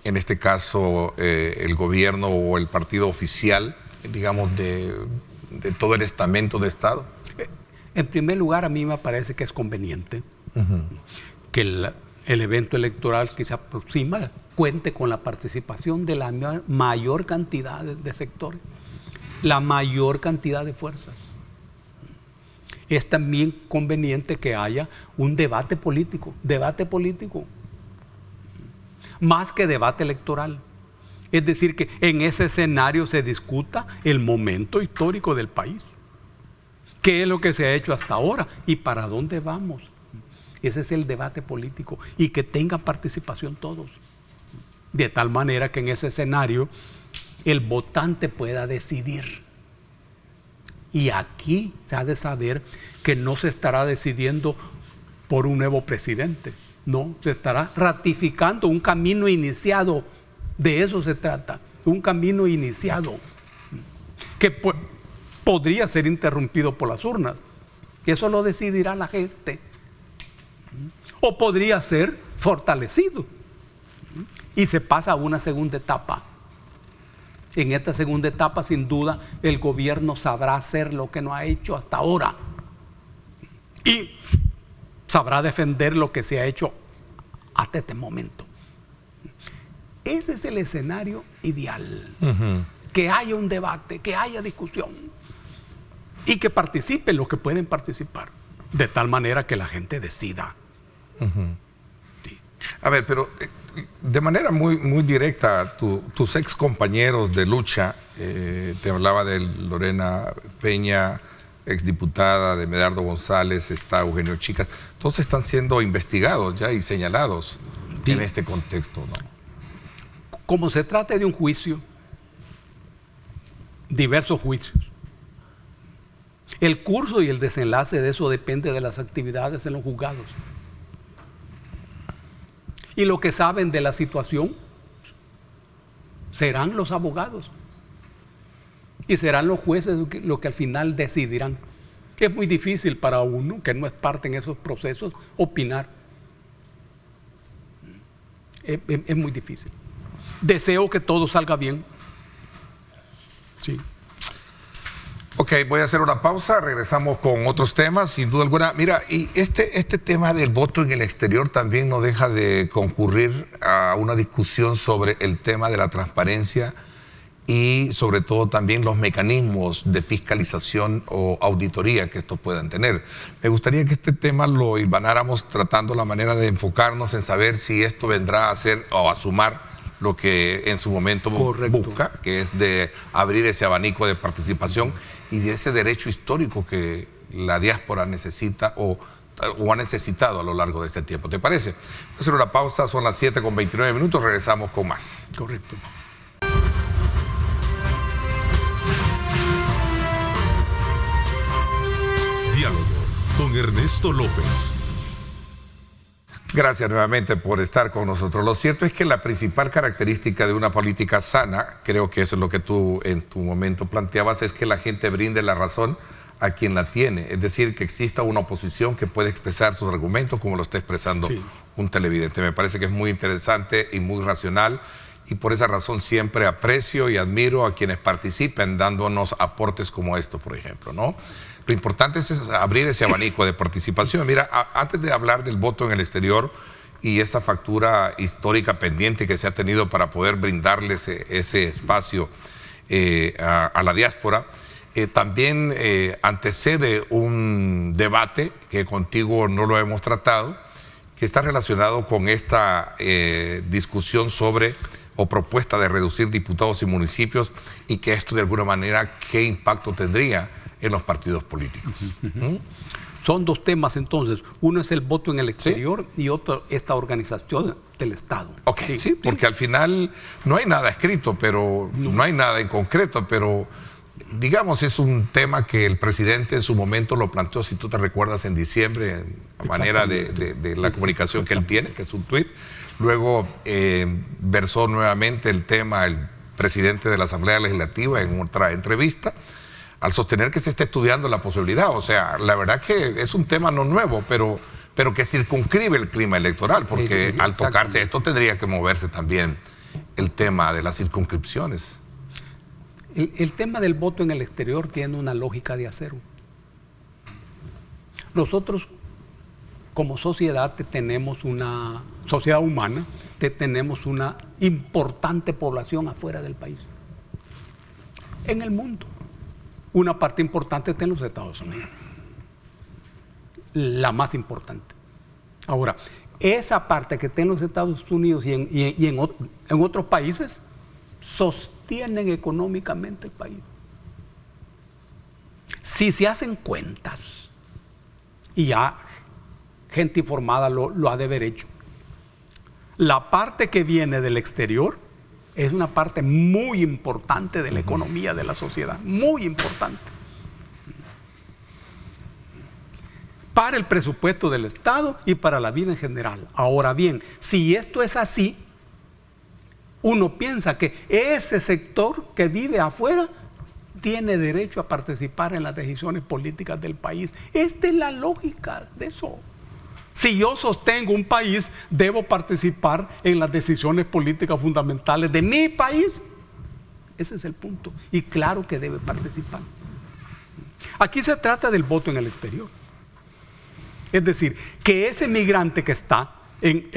en este caso el gobierno o el partido oficial, digamos, de todo el estamento de Estado? En primer lugar, a mí me parece que es conveniente que el evento electoral que se aproxima cuente con la participación de la mayor cantidad de sectores, la mayor cantidad de fuerzas. Es también conveniente que haya un debate político, más que debate electoral. Es decir, que en ese escenario se discuta el momento histórico del país. ¿Qué es lo que se ha hecho hasta ahora y para dónde vamos? Ese es el debate político, y que tengan participación todos. De tal manera que en ese escenario el votante pueda decidir. Y aquí se ha de saber que no se estará decidiendo por un nuevo presidente. No, se estará ratificando un camino iniciado. De eso se trata, un camino iniciado que podría ser interrumpido por las urnas. Eso lo decidirá la gente. O podría ser fortalecido y se pasa a una segunda etapa. En esta segunda etapa, sin duda, el gobierno sabrá hacer lo que no ha hecho hasta ahora y sabrá defender lo que se ha hecho hasta este momento. Ese es el escenario ideal. Que haya un debate, que haya discusión y que participen los que pueden participar, de tal manera que la gente decida. Sí. A ver, pero de manera muy directa, tus ex compañeros de lucha, te hablaba de Lorena Peña, exdiputada, de Medardo González, está Eugenio Chicas, todos están siendo investigados ya y señalados en este contexto, ¿no? Como se trata de un juicio, diversos juicios, el curso y el desenlace de eso depende de las actividades en los juzgados. Y lo que saben de la situación serán los abogados y serán los jueces los que al final decidirán. Es muy difícil para uno, que no es parte en esos procesos, opinar. Es muy difícil. Deseo que todo salga bien. Sí. Ok, voy a hacer una pausa, regresamos con otros temas, sin duda alguna. Mira, y este tema del voto en el exterior también no deja de concurrir a una discusión sobre el tema de la transparencia y sobre todo también los mecanismos de fiscalización o auditoría que estos puedan tener. Me gustaría que este tema lo hilvanáramos tratando la manera de enfocarnos en saber si esto vendrá a ser o a sumar lo que en su momento busca, que es de abrir ese abanico de participación y de ese derecho histórico que la diáspora necesita o ha necesitado a lo largo de este tiempo. ¿Te parece? Voy a hacer una pausa, son las 7:29, regresamos con más. Correcto. Diálogo con Ernesto López. Gracias nuevamente por estar con nosotros. Lo cierto es que la principal característica de una política sana, creo que eso es lo que tú en tu momento planteabas, es que la gente brinde la razón a quien la tiene. Es decir, que exista una oposición que pueda expresar sus argumentos como lo está expresando un televidente. Me parece que es muy interesante y muy racional, y por esa razón siempre aprecio y admiro a quienes participen dándonos aportes como esto, por ejemplo, ¿no? Lo importante es abrir ese abanico de participación. Mira, antes de hablar del voto en el exterior, y esa factura histórica pendiente que se ha tenido para poder brindarles ese espacio a la diáspora, también antecede un debate que contigo no lo hemos tratado, que está relacionado con esta discusión sobre o propuesta de reducir diputados y municipios, y que esto de alguna manera, ¿qué impacto tendría en los partidos políticos? Son dos temas entonces. Uno es el voto en el exterior, ¿sí?, y otro esta organización del Estado. Ok, sí, porque al final no hay nada escrito, pero no hay nada en concreto, pero digamos es un tema que el presidente en su momento lo planteó, si tú te recuerdas, en diciembre, a manera de la comunicación que él tiene, que es un tuit. Luego versó nuevamente el tema el presidente de la Asamblea Legislativa en otra entrevista, al sostener que se está estudiando la posibilidad. O sea, la verdad que es un tema no nuevo, pero que circunscribe el clima electoral, porque al tocarse esto tendría que moverse también el tema de las circunscripciones. El tema del voto en el exterior tiene una lógica de acero. Nosotros, como sociedad, tenemos una sociedad humana, tenemos una importante población afuera del país. En el mundo, una parte importante está en los Estados Unidos. La más importante. Ahora, esa parte que está en los Estados Unidos y en otros países, sostienen económicamente el país. Si se hacen cuentas, y ya gente informada lo ha de haber hecho, la parte que viene del exterior es una parte muy importante de la economía de la sociedad, muy importante. Para el presupuesto del Estado y para la vida en general. Ahora bien, si esto es así, uno piensa que ese sector que vive afuera tiene derecho a participar en las decisiones políticas del país. Esta es la lógica de eso. Si yo sostengo un país, debo participar en las decisiones políticas fundamentales de mi país. Ese es el punto. Y claro que debe participar. Aquí se trata del voto en el exterior. Es decir, que ese migrante que está en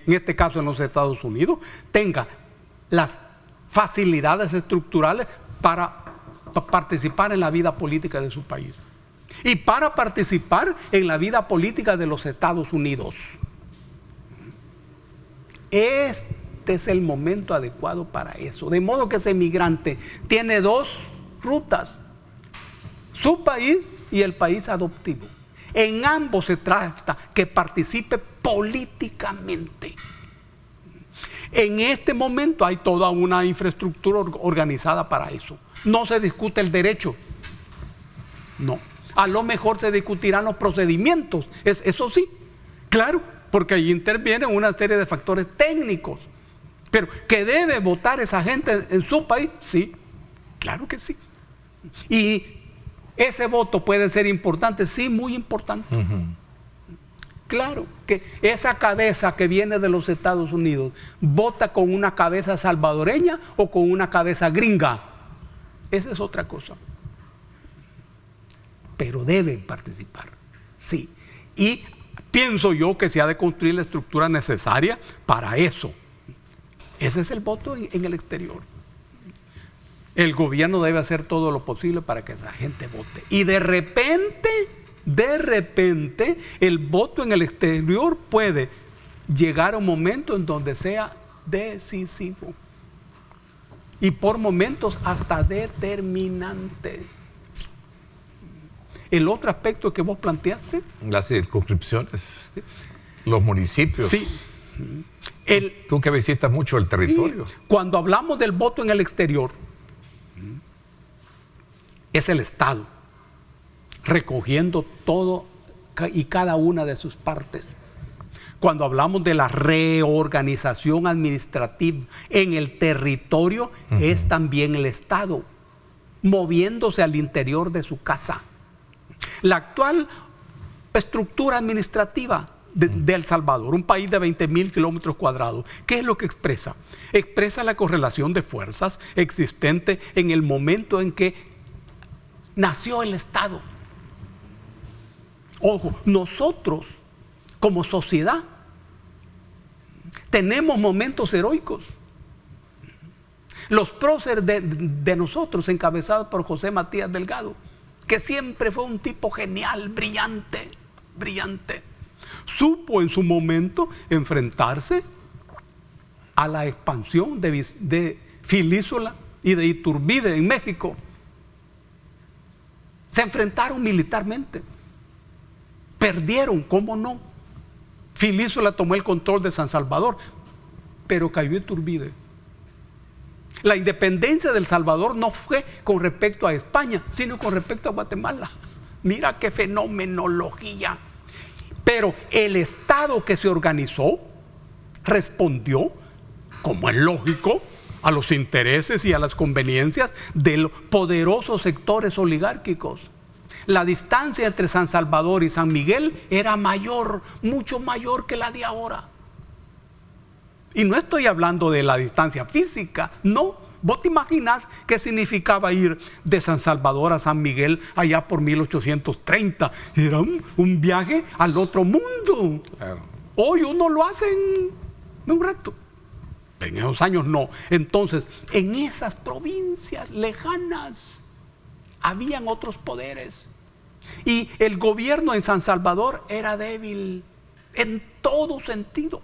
este caso en los Estados Unidos, tenga las facilidades estructurales para participar en la vida política de su país y para participar en la vida política de los Estados Unidos. Este es el momento adecuado para eso. De modo que ese migrante tiene dos rutas: su país y el país adoptivo. En ambos se trata que participe políticamente. En este momento hay toda una infraestructura organizada para eso. No se discute el derecho. No. A lo mejor se discutirán los procedimientos. Eso sí, claro, porque ahí intervienen una serie de factores técnicos. Pero ¿que debe votar esa gente en su país? Sí, claro que sí. Y ese voto puede ser importante, sí, muy importante. Claro, que esa cabeza que viene de los Estados Unidos vota con una cabeza salvadoreña o con una cabeza gringa. Esa es otra cosa. Pero deben participar, sí. Y pienso yo que se ha de construir la estructura necesaria para eso. Ese es el voto en el exterior. El gobierno debe hacer todo lo posible para que esa gente vote. Y de repente, el voto en el exterior puede llegar a un momento en donde sea decisivo. Y por momentos hasta determinante. El otro aspecto que vos planteaste. Las circunscripciones, los municipios. Sí. Tú que visitas mucho el territorio. Cuando hablamos del voto en el exterior, es el Estado recogiendo todo y cada una de sus partes. Cuando hablamos de la reorganización administrativa en el territorio, es también el Estado moviéndose al interior de su casa. La actual estructura administrativa de El Salvador, un país de 20,000 kilómetros cuadrados, ¿qué es lo que expresa? Expresa la correlación de fuerzas existente en el momento en que nació el Estado. Ojo, nosotros como sociedad tenemos momentos heroicos. Los próceres de nosotros, encabezados por José Matías Delgado, que siempre fue un tipo genial, brillante, supo en su momento enfrentarse a la expansión de Filísola y de Iturbide en México. Se enfrentaron militarmente, perdieron, ¿cómo no? Filísola tomó el control de San Salvador, pero cayó Iturbide. La independencia del Salvador no fue con respecto a España, sino con respecto a Guatemala. Mira qué fenomenología. Pero el Estado que se organizó respondió, como es lógico, a los intereses y a las conveniencias de los poderosos sectores oligárquicos. La distancia entre San Salvador y San Miguel era mayor, mucho mayor que la de ahora. Y no estoy hablando de la distancia física, no. ¿Vos te imaginás qué significaba ir de San Salvador a San Miguel allá por 1830? Era un viaje al otro mundo. Claro. Hoy uno lo hace en un rato, pero en esos años no. Entonces, en esas provincias lejanas habían otros poderes. Y el gobierno en San Salvador era débil en todo sentido.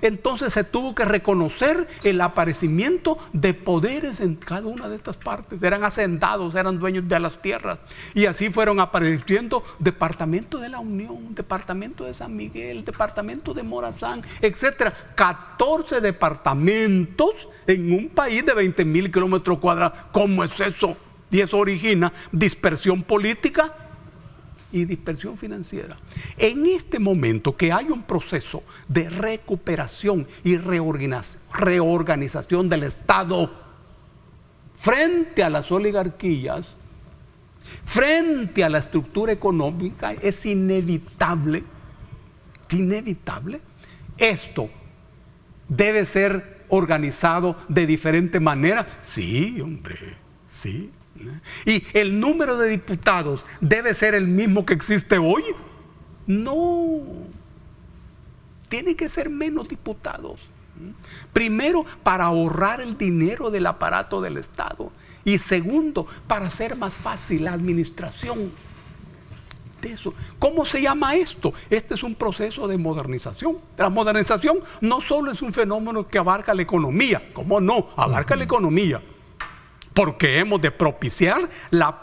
Entonces se tuvo que reconocer el aparecimiento de poderes en cada una de estas partes. Eran hacendados, eran dueños de las tierras. Y así fueron apareciendo departamento de la Unión, departamento de San Miguel, departamento de Morazán, etc. 14 departamentos en un país de 20,000 kilómetros cuadrados. ¿Cómo es eso? Y eso origina dispersión política y dispersión financiera. En este momento que hay un proceso de recuperación y reorganización del Estado frente a las oligarquías, frente a la estructura económica, es inevitable. Esto debe ser organizado de diferente manera. Sí, hombre, sí. ¿Y el número de diputados debe ser el mismo que existe hoy? No. Tiene que ser menos diputados. Primero, para ahorrar el dinero del aparato del Estado. Y segundo, para hacer más fácil la administración de eso. ¿Cómo se llama esto? Este es un proceso de modernización. La modernización no solo es un fenómeno que abarca la economía. ¿Cómo no? Abarca la economía. Porque hemos de propiciar la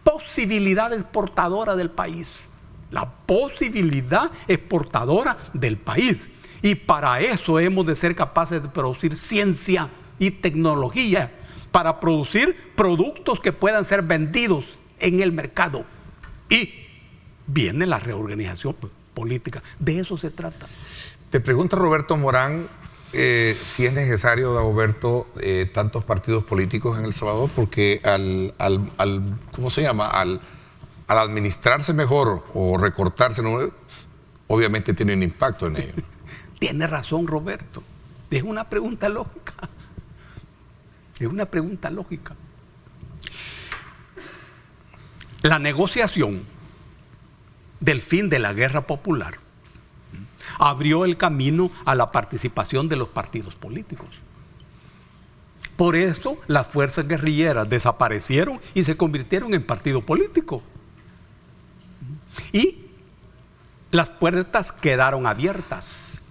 posibilidad exportadora del país. La posibilidad exportadora del país. Y para eso hemos de ser capaces de producir ciencia y tecnología, para producir productos que puedan ser vendidos en el mercado. Y viene la reorganización política. De eso se trata. Te pregunta Roberto Morán si es necesario, Dagoberto, tantos partidos políticos en El Salvador, porque ¿cómo se llama? Al administrarse mejor o recortarse, obviamente tiene un impacto en ello. Tiene razón, Roberto. Es una pregunta lógica. Es una pregunta lógica. La negociación del fin de la guerra popular abrió el camino a la participación de los partidos políticos. Por eso las fuerzas guerrilleras desaparecieron y se convirtieron en partido político. Y las puertas quedaron abiertas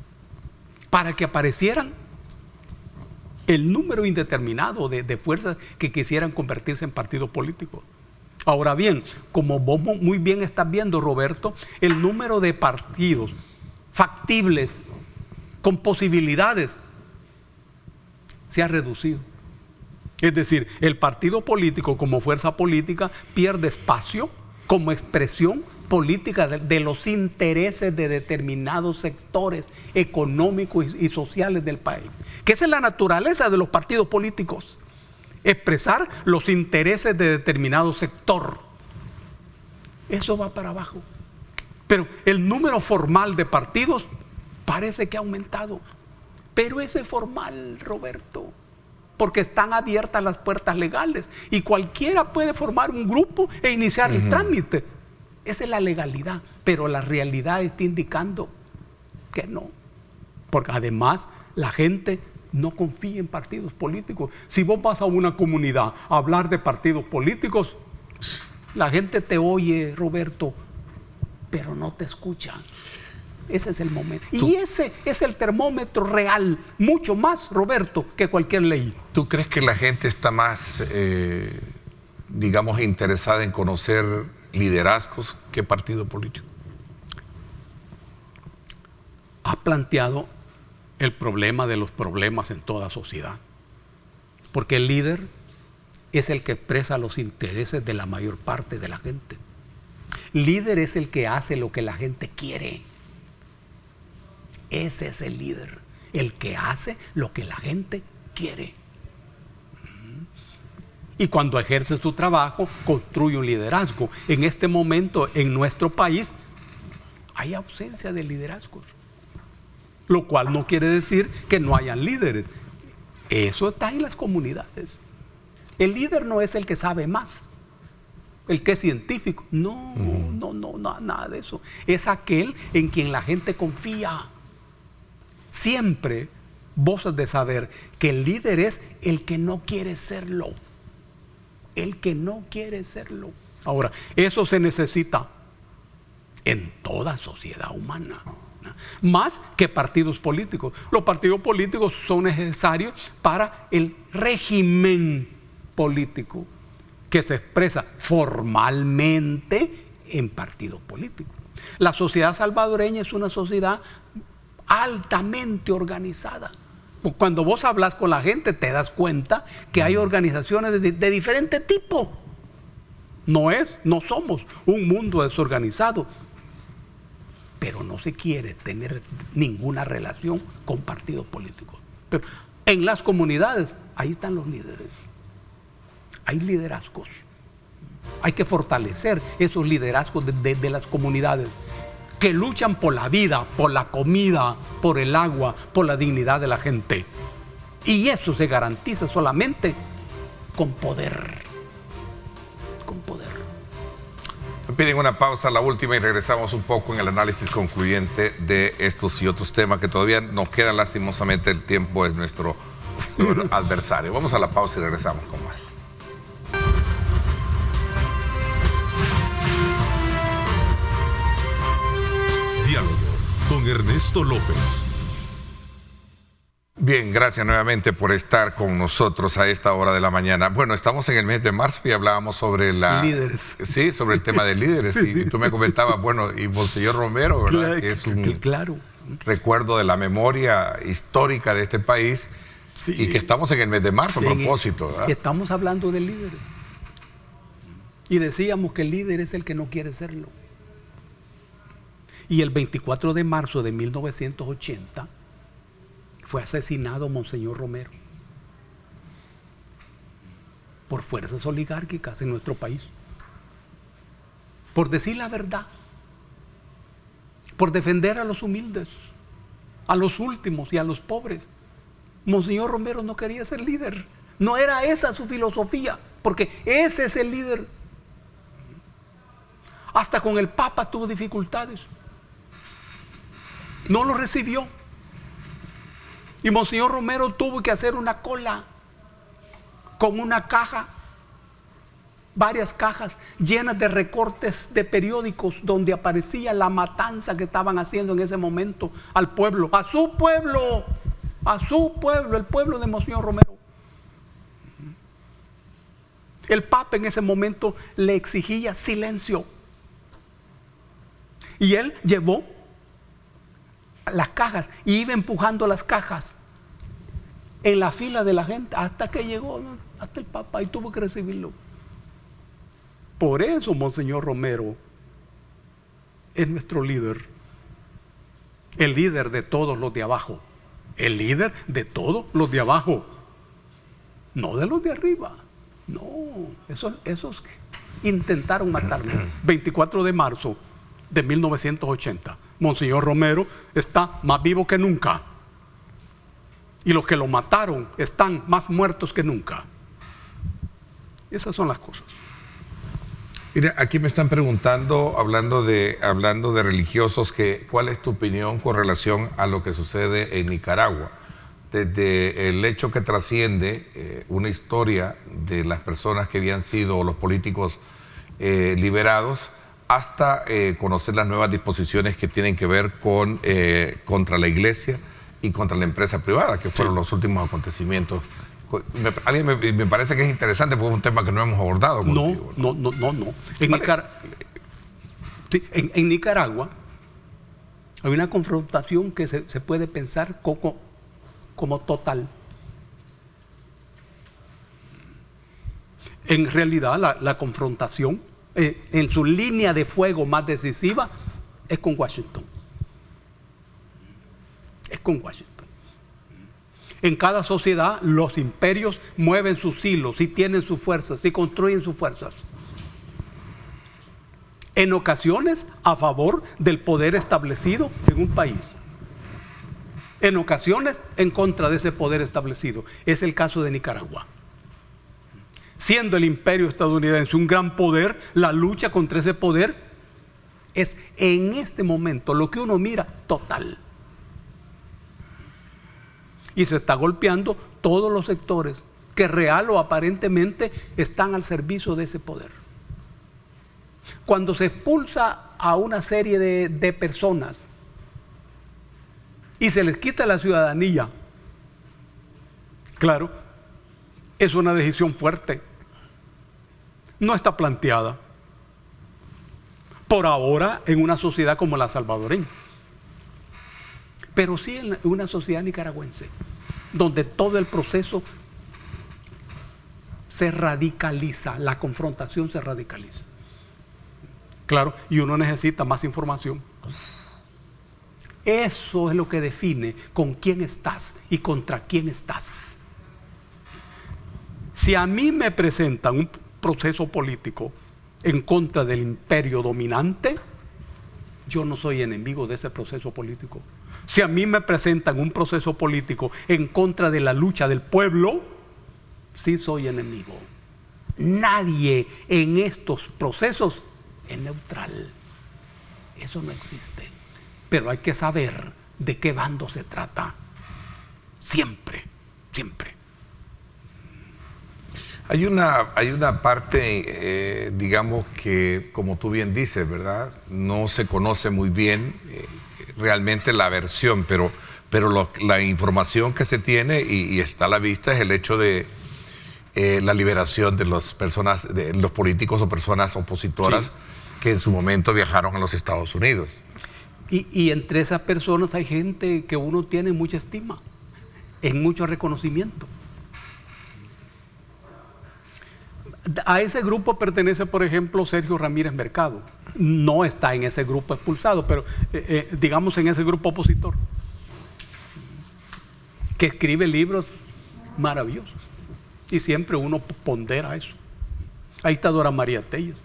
para que aparecieran el número indeterminado de fuerzas que quisieran convertirse en partido político. Ahora bien, como vos muy bien estás viendo, Roberto, el número de partidos factibles, con posibilidades, se ha reducido. Es decir, el partido político como fuerza política pierde espacio como expresión política de los intereses de determinados sectores económicos y sociales del país. Que esa es la naturaleza de los partidos políticos, expresar los intereses de determinado sector. Eso va para abajo. Pero el número formal de partidos parece que ha aumentado. Pero ese formal, Roberto, porque están abiertas las puertas legales y cualquiera puede formar un grupo e iniciar el trámite. Esa es la legalidad, pero la realidad está indicando que no. Porque además La gente no confía en partidos políticos. Si vos vas a una comunidad a hablar de partidos políticos, la gente te oye, Roberto, pero no te escucha. Ese es el momento. Y ese es el termómetro real, mucho más, Roberto, que cualquier ley. ¿Tú crees que la gente está más, digamos, interesada en conocer liderazgos que partido político? Has planteado el problema de los problemas en toda sociedad. Porque el líder es el que expresa los intereses de la mayor parte de la gente. Líder es el que hace lo que la gente quiere. Ese es el líder, el que hace lo que la gente quiere. Y cuando ejerce su trabajo, construye un liderazgo. En este momento, en nuestro país, hay ausencia de liderazgos. Lo cual no quiere decir que no hayan líderes. Eso está en las comunidades. El líder no es el que sabe más, el que es científico. No, nada de eso. Es aquel en quien la gente confía. Siempre vos has de saber que el líder es el que no quiere serlo. El que no quiere serlo. Ahora, eso se necesita en toda sociedad humana. Más que partidos políticos. Los partidos políticos son necesarios para el régimen político que se expresa formalmente en partidos políticos. La sociedad salvadoreña es una sociedad altamente organizada. Cuando vos hablas con la gente te das cuenta que hay organizaciones de diferente tipo. No somos un mundo desorganizado. Pero no se quiere tener ninguna relación con partidos políticos. Pero en las comunidades, ahí están los líderes. Hay liderazgos. Hay que fortalecer esos liderazgos de las comunidades que luchan por la vida, por la comida, por el agua, por la dignidad de la gente. Y eso se garantiza solamente con poder. Con poder. Me piden una pausa, la última, y regresamos un poco en el análisis concluyente de estos y otros temas que todavía nos quedan. Lastimosamente el tiempo es nuestro adversario. Vamos a la pausa y regresamos con más. Diálogo con Ernesto López. Bien, gracias nuevamente por estar con nosotros a esta hora de la mañana. Bueno, estamos en el mes de marzo y hablábamos sobre líderes. Sí, sobre el tema de líderes. Y tú me comentabas, bueno, y Monseñor Romero, ¿verdad? Claro, que es un claro. recuerdo de la memoria histórica de este país. Sí. Y que estamos en el mes de marzo a propósito, ¿verdad? Estamos hablando de líderes. Y decíamos que el líder es el que no quiere serlo. Y el 24 de marzo de 1980 fue asesinado Monseñor Romero por fuerzas oligárquicas en nuestro país, por decir la verdad, por defender a los humildes, a los últimos y a los pobres. Monseñor Romero no quería ser líder, no era esa su filosofía, porque ese es el líder. Hasta con el Papa tuvo dificultades, no lo recibió. Y Monseñor Romero tuvo que hacer una cola con una caja, varias cajas llenas de recortes de periódicos donde aparecía la matanza que estaban haciendo en ese momento al pueblo, a su pueblo, el pueblo de Monseñor Romero. El Papa en ese momento le exigía silencio. Y él llevó las cajas y iba empujando las cajas en la fila de la gente hasta que llegó, ¿no?, hasta el Papa, y tuvo que recibirlo. Por eso Monseñor Romero es nuestro líder, el líder de todos los de abajo, el líder de todos los de abajo, no de los de arriba. No, esos intentaron matarme. 24 de marzo de 1980. Monseñor Romero está más vivo que nunca. Y los que lo mataron están más muertos que nunca. Esas son las cosas. Mira, aquí me están preguntando, hablando de religiosos, que ¿cuál es tu opinión con relación a lo que sucede en Nicaragua? desde el hecho que trasciende una historia de las personas que habían sido los políticos liberados, hasta conocer las nuevas disposiciones que tienen que ver con contra la iglesia y contra la empresa privada, que fueron los últimos acontecimientos. Me parece que es interesante porque es un tema que no hemos abordado contigo. No. En Nicaragua hay una confrontación que se puede pensar como total. En realidad la confrontación en su línea de fuego más decisiva es con Washington. Es con Washington. En cada sociedad los imperios mueven sus hilos y tienen sus fuerzas y construyen sus fuerzas. En ocasiones a favor del poder establecido en un país. En ocasiones en contra de ese poder establecido. Es el caso de Nicaragua. Siendo el imperio estadounidense un gran poder, la lucha contra ese poder es en este momento lo que uno mira total. Y se está golpeando todos los sectores que real o aparentemente están al servicio de ese poder. Cuando se expulsa a una serie de personas y se les quita la ciudadanía, claro, es una decisión fuerte. No está planteada por ahora en una sociedad como la salvadoreña, pero sí en una sociedad nicaragüense, donde todo el proceso se radicaliza, la confrontación se radicaliza. Claro, y uno necesita más información. Eso es lo que define con quién estás y contra quién estás. Si a mí me presentan un proceso político en contra del imperio dominante, yo no soy enemigo de ese proceso político. Si a mí me presentan un proceso político en contra de la lucha del pueblo, sí soy enemigo. Nadie en estos procesos es neutral. Eso no existe. Pero hay que saber de qué bando se trata. Siempre, siempre. Hay una parte, digamos que, como tú bien dices, ¿verdad? No se conoce muy bien realmente la versión, pero la información que se tiene y está a la vista es el hecho de la liberación de las personas, de los políticos o personas opositoras que en su momento viajaron a los Estados Unidos. Y entre esas personas hay gente que uno tiene mucha estima, en mucho reconocimiento. A ese grupo pertenece, por ejemplo, Sergio Ramírez Mercado. No está en ese grupo expulsado, pero digamos en ese grupo opositor, que escribe libros maravillosos. Y siempre uno pondera eso. Ahí está Dora María Telles,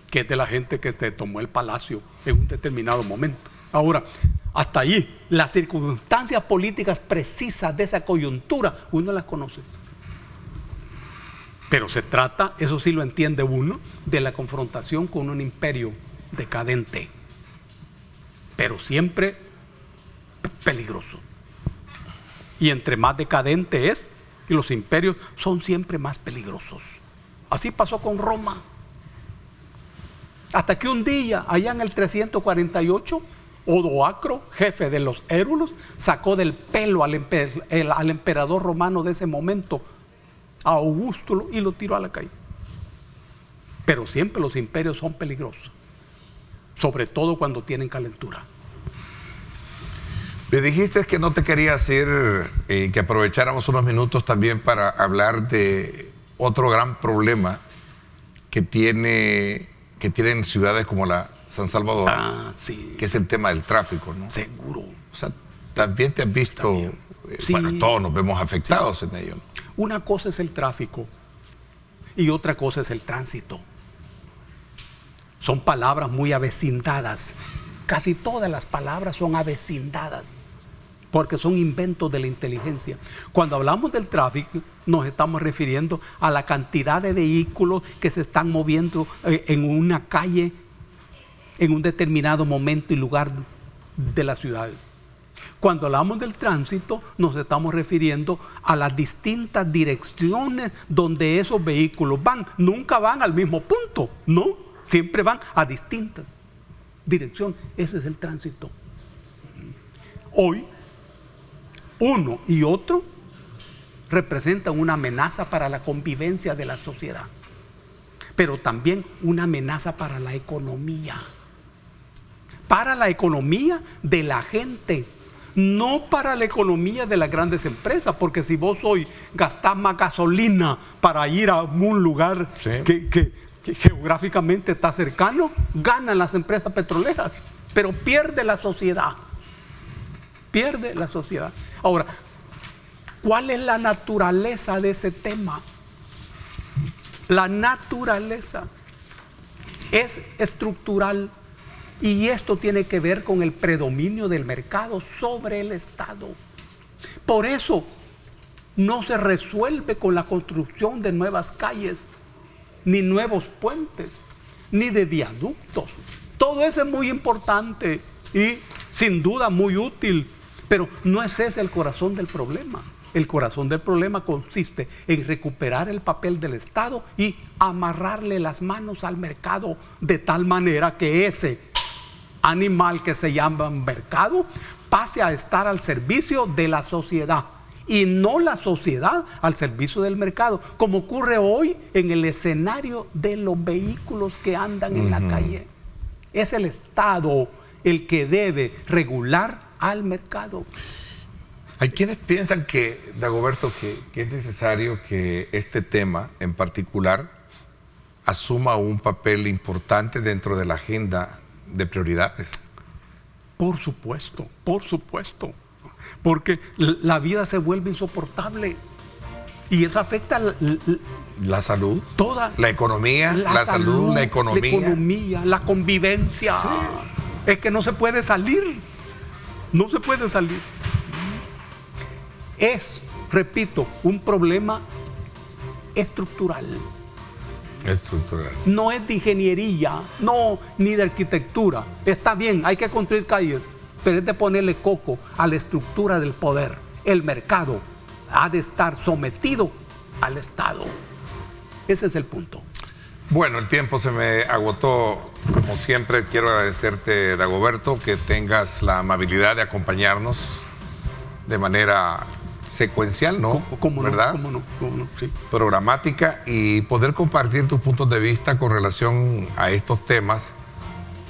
que es de la gente que se tomó el palacio en un determinado momento. Ahora, hasta ahí, las circunstancias políticas precisas de esa coyuntura, uno las conoce. Pero se trata, eso sí lo entiende uno, de la confrontación con un imperio decadente, pero siempre peligroso. Y entre más decadente es, y los imperios son siempre más peligrosos. Así pasó con Roma. Hasta que un día, allá en el 348, Odoacro, jefe de los érulos, sacó del pelo al emperador romano de ese momento, a Augusto, y lo tiró a la calle. Pero siempre los imperios son peligrosos, sobre todo cuando tienen calentura. Me dijiste que no te querías ir, que aprovecháramos unos minutos también para hablar de otro gran problema que tienen ciudades como la San Salvador, que es el tema del tráfico, ¿no? Seguro. O sea, también te has visto, bueno, todos nos vemos afectados en ello, ¿no? Una cosa es el tráfico y otra cosa es el tránsito. Son palabras muy avecindadas. Casi todas las palabras son avecindadas porque son inventos de la inteligencia. Cuando hablamos del tráfico, nos estamos refiriendo a la cantidad de vehículos que se están moviendo en una calle en un determinado momento y lugar de las ciudades. Cuando hablamos del tránsito, nos estamos refiriendo a las distintas direcciones donde esos vehículos van. Nunca van al mismo punto, no, siempre van a distintas direcciones. Ese es el tránsito. Hoy, uno y otro representan una amenaza para la convivencia de la sociedad, pero también una amenaza para la economía de la gente, no para la economía de las grandes empresas, porque si vos hoy gastás más gasolina para ir a un lugar sí, que geográficamente está cercano, ganan las empresas petroleras, pero pierde la sociedad. Ahora, ¿cuál es la naturaleza de ese tema? La naturaleza es estructural y esto tiene que ver con el predominio del mercado sobre el Estado. Por eso no se resuelve con la construcción de nuevas calles, ni nuevos puentes, ni de viaductos. Todo eso es muy importante y sin duda muy útil, pero no es ese el corazón del problema. El corazón del problema consiste en recuperar el papel del Estado y amarrarle las manos al mercado de tal manera que ese animal que se llama mercado pase a estar al servicio de la sociedad y no la sociedad al servicio del mercado, como ocurre hoy en el escenario de los vehículos que andan en la calle. Es el Estado el que debe regular al mercado. Hay quienes piensan que, Dagoberto, que es necesario que este tema en particular asuma un papel importante dentro de la agenda de prioridades. Por supuesto, porque la vida se vuelve insoportable y eso afecta la salud, toda la economía, la salud, la economía, la convivencia. Sí. Es que no se puede salir. Es, repito, un problema estructural. No es de ingeniería, no, ni de arquitectura. Está bien, hay que construir calles, pero es de ponerle coco a la estructura del poder. El mercado ha de estar sometido al Estado. Ese es el punto. Bueno, el tiempo se me agotó. Como siempre, quiero agradecerte, Dagoberto, que tengas la amabilidad de acompañarnos de manera secuencial, ¿no? ¿Verdad? ¿Cómo no? Sí. Programática, y poder compartir tus puntos de vista con relación a estos temas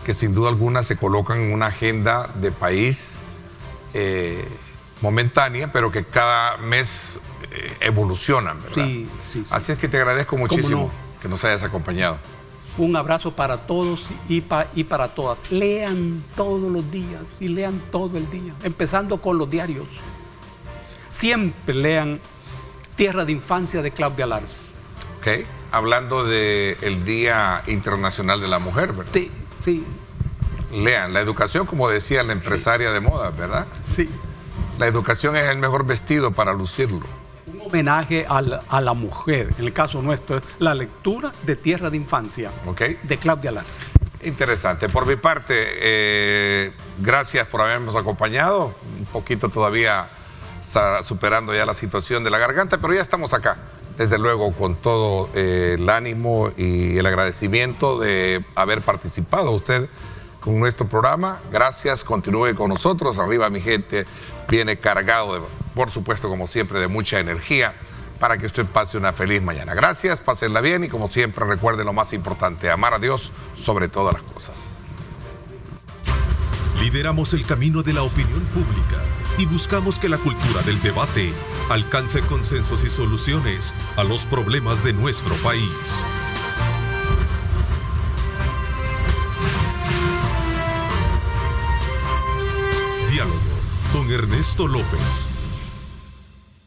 que sin duda alguna se colocan en una agenda de país momentánea, pero que cada mes evolucionan, ¿verdad? Sí. Así es que te agradezco muchísimo que nos hayas acompañado. Un abrazo para todos y para todas. Lean todos los días y lean todo el día, empezando con los diarios. Siempre lean Tierra de Infancia de Claudia Lars. Ok, hablando del Día Internacional de la Mujer, ¿verdad? Sí. Lean, la educación, como decía la empresaria de moda, ¿verdad? Sí. La educación es el mejor vestido para lucirlo. Un homenaje a la mujer, en el caso nuestro, es la lectura de Tierra de Infancia, de Claudia Lars. Interesante. Por mi parte, gracias por habernos acompañado. Un poquito todavía superando ya la situación de la garganta, pero ya estamos acá, desde luego, con todo el ánimo y el agradecimiento de haber participado usted con nuestro programa. Gracias, continúe con nosotros. Arriba, mi gente, viene cargado, por supuesto, como siempre, de mucha energía para que usted pase una feliz mañana. Gracias, pásenla bien y, como siempre, recuerden lo más importante: amar a Dios sobre todas las cosas. Lideramos el camino de la opinión pública y buscamos que la cultura del debate alcance consensos y soluciones a los problemas de nuestro país. Diálogo con Ernesto López.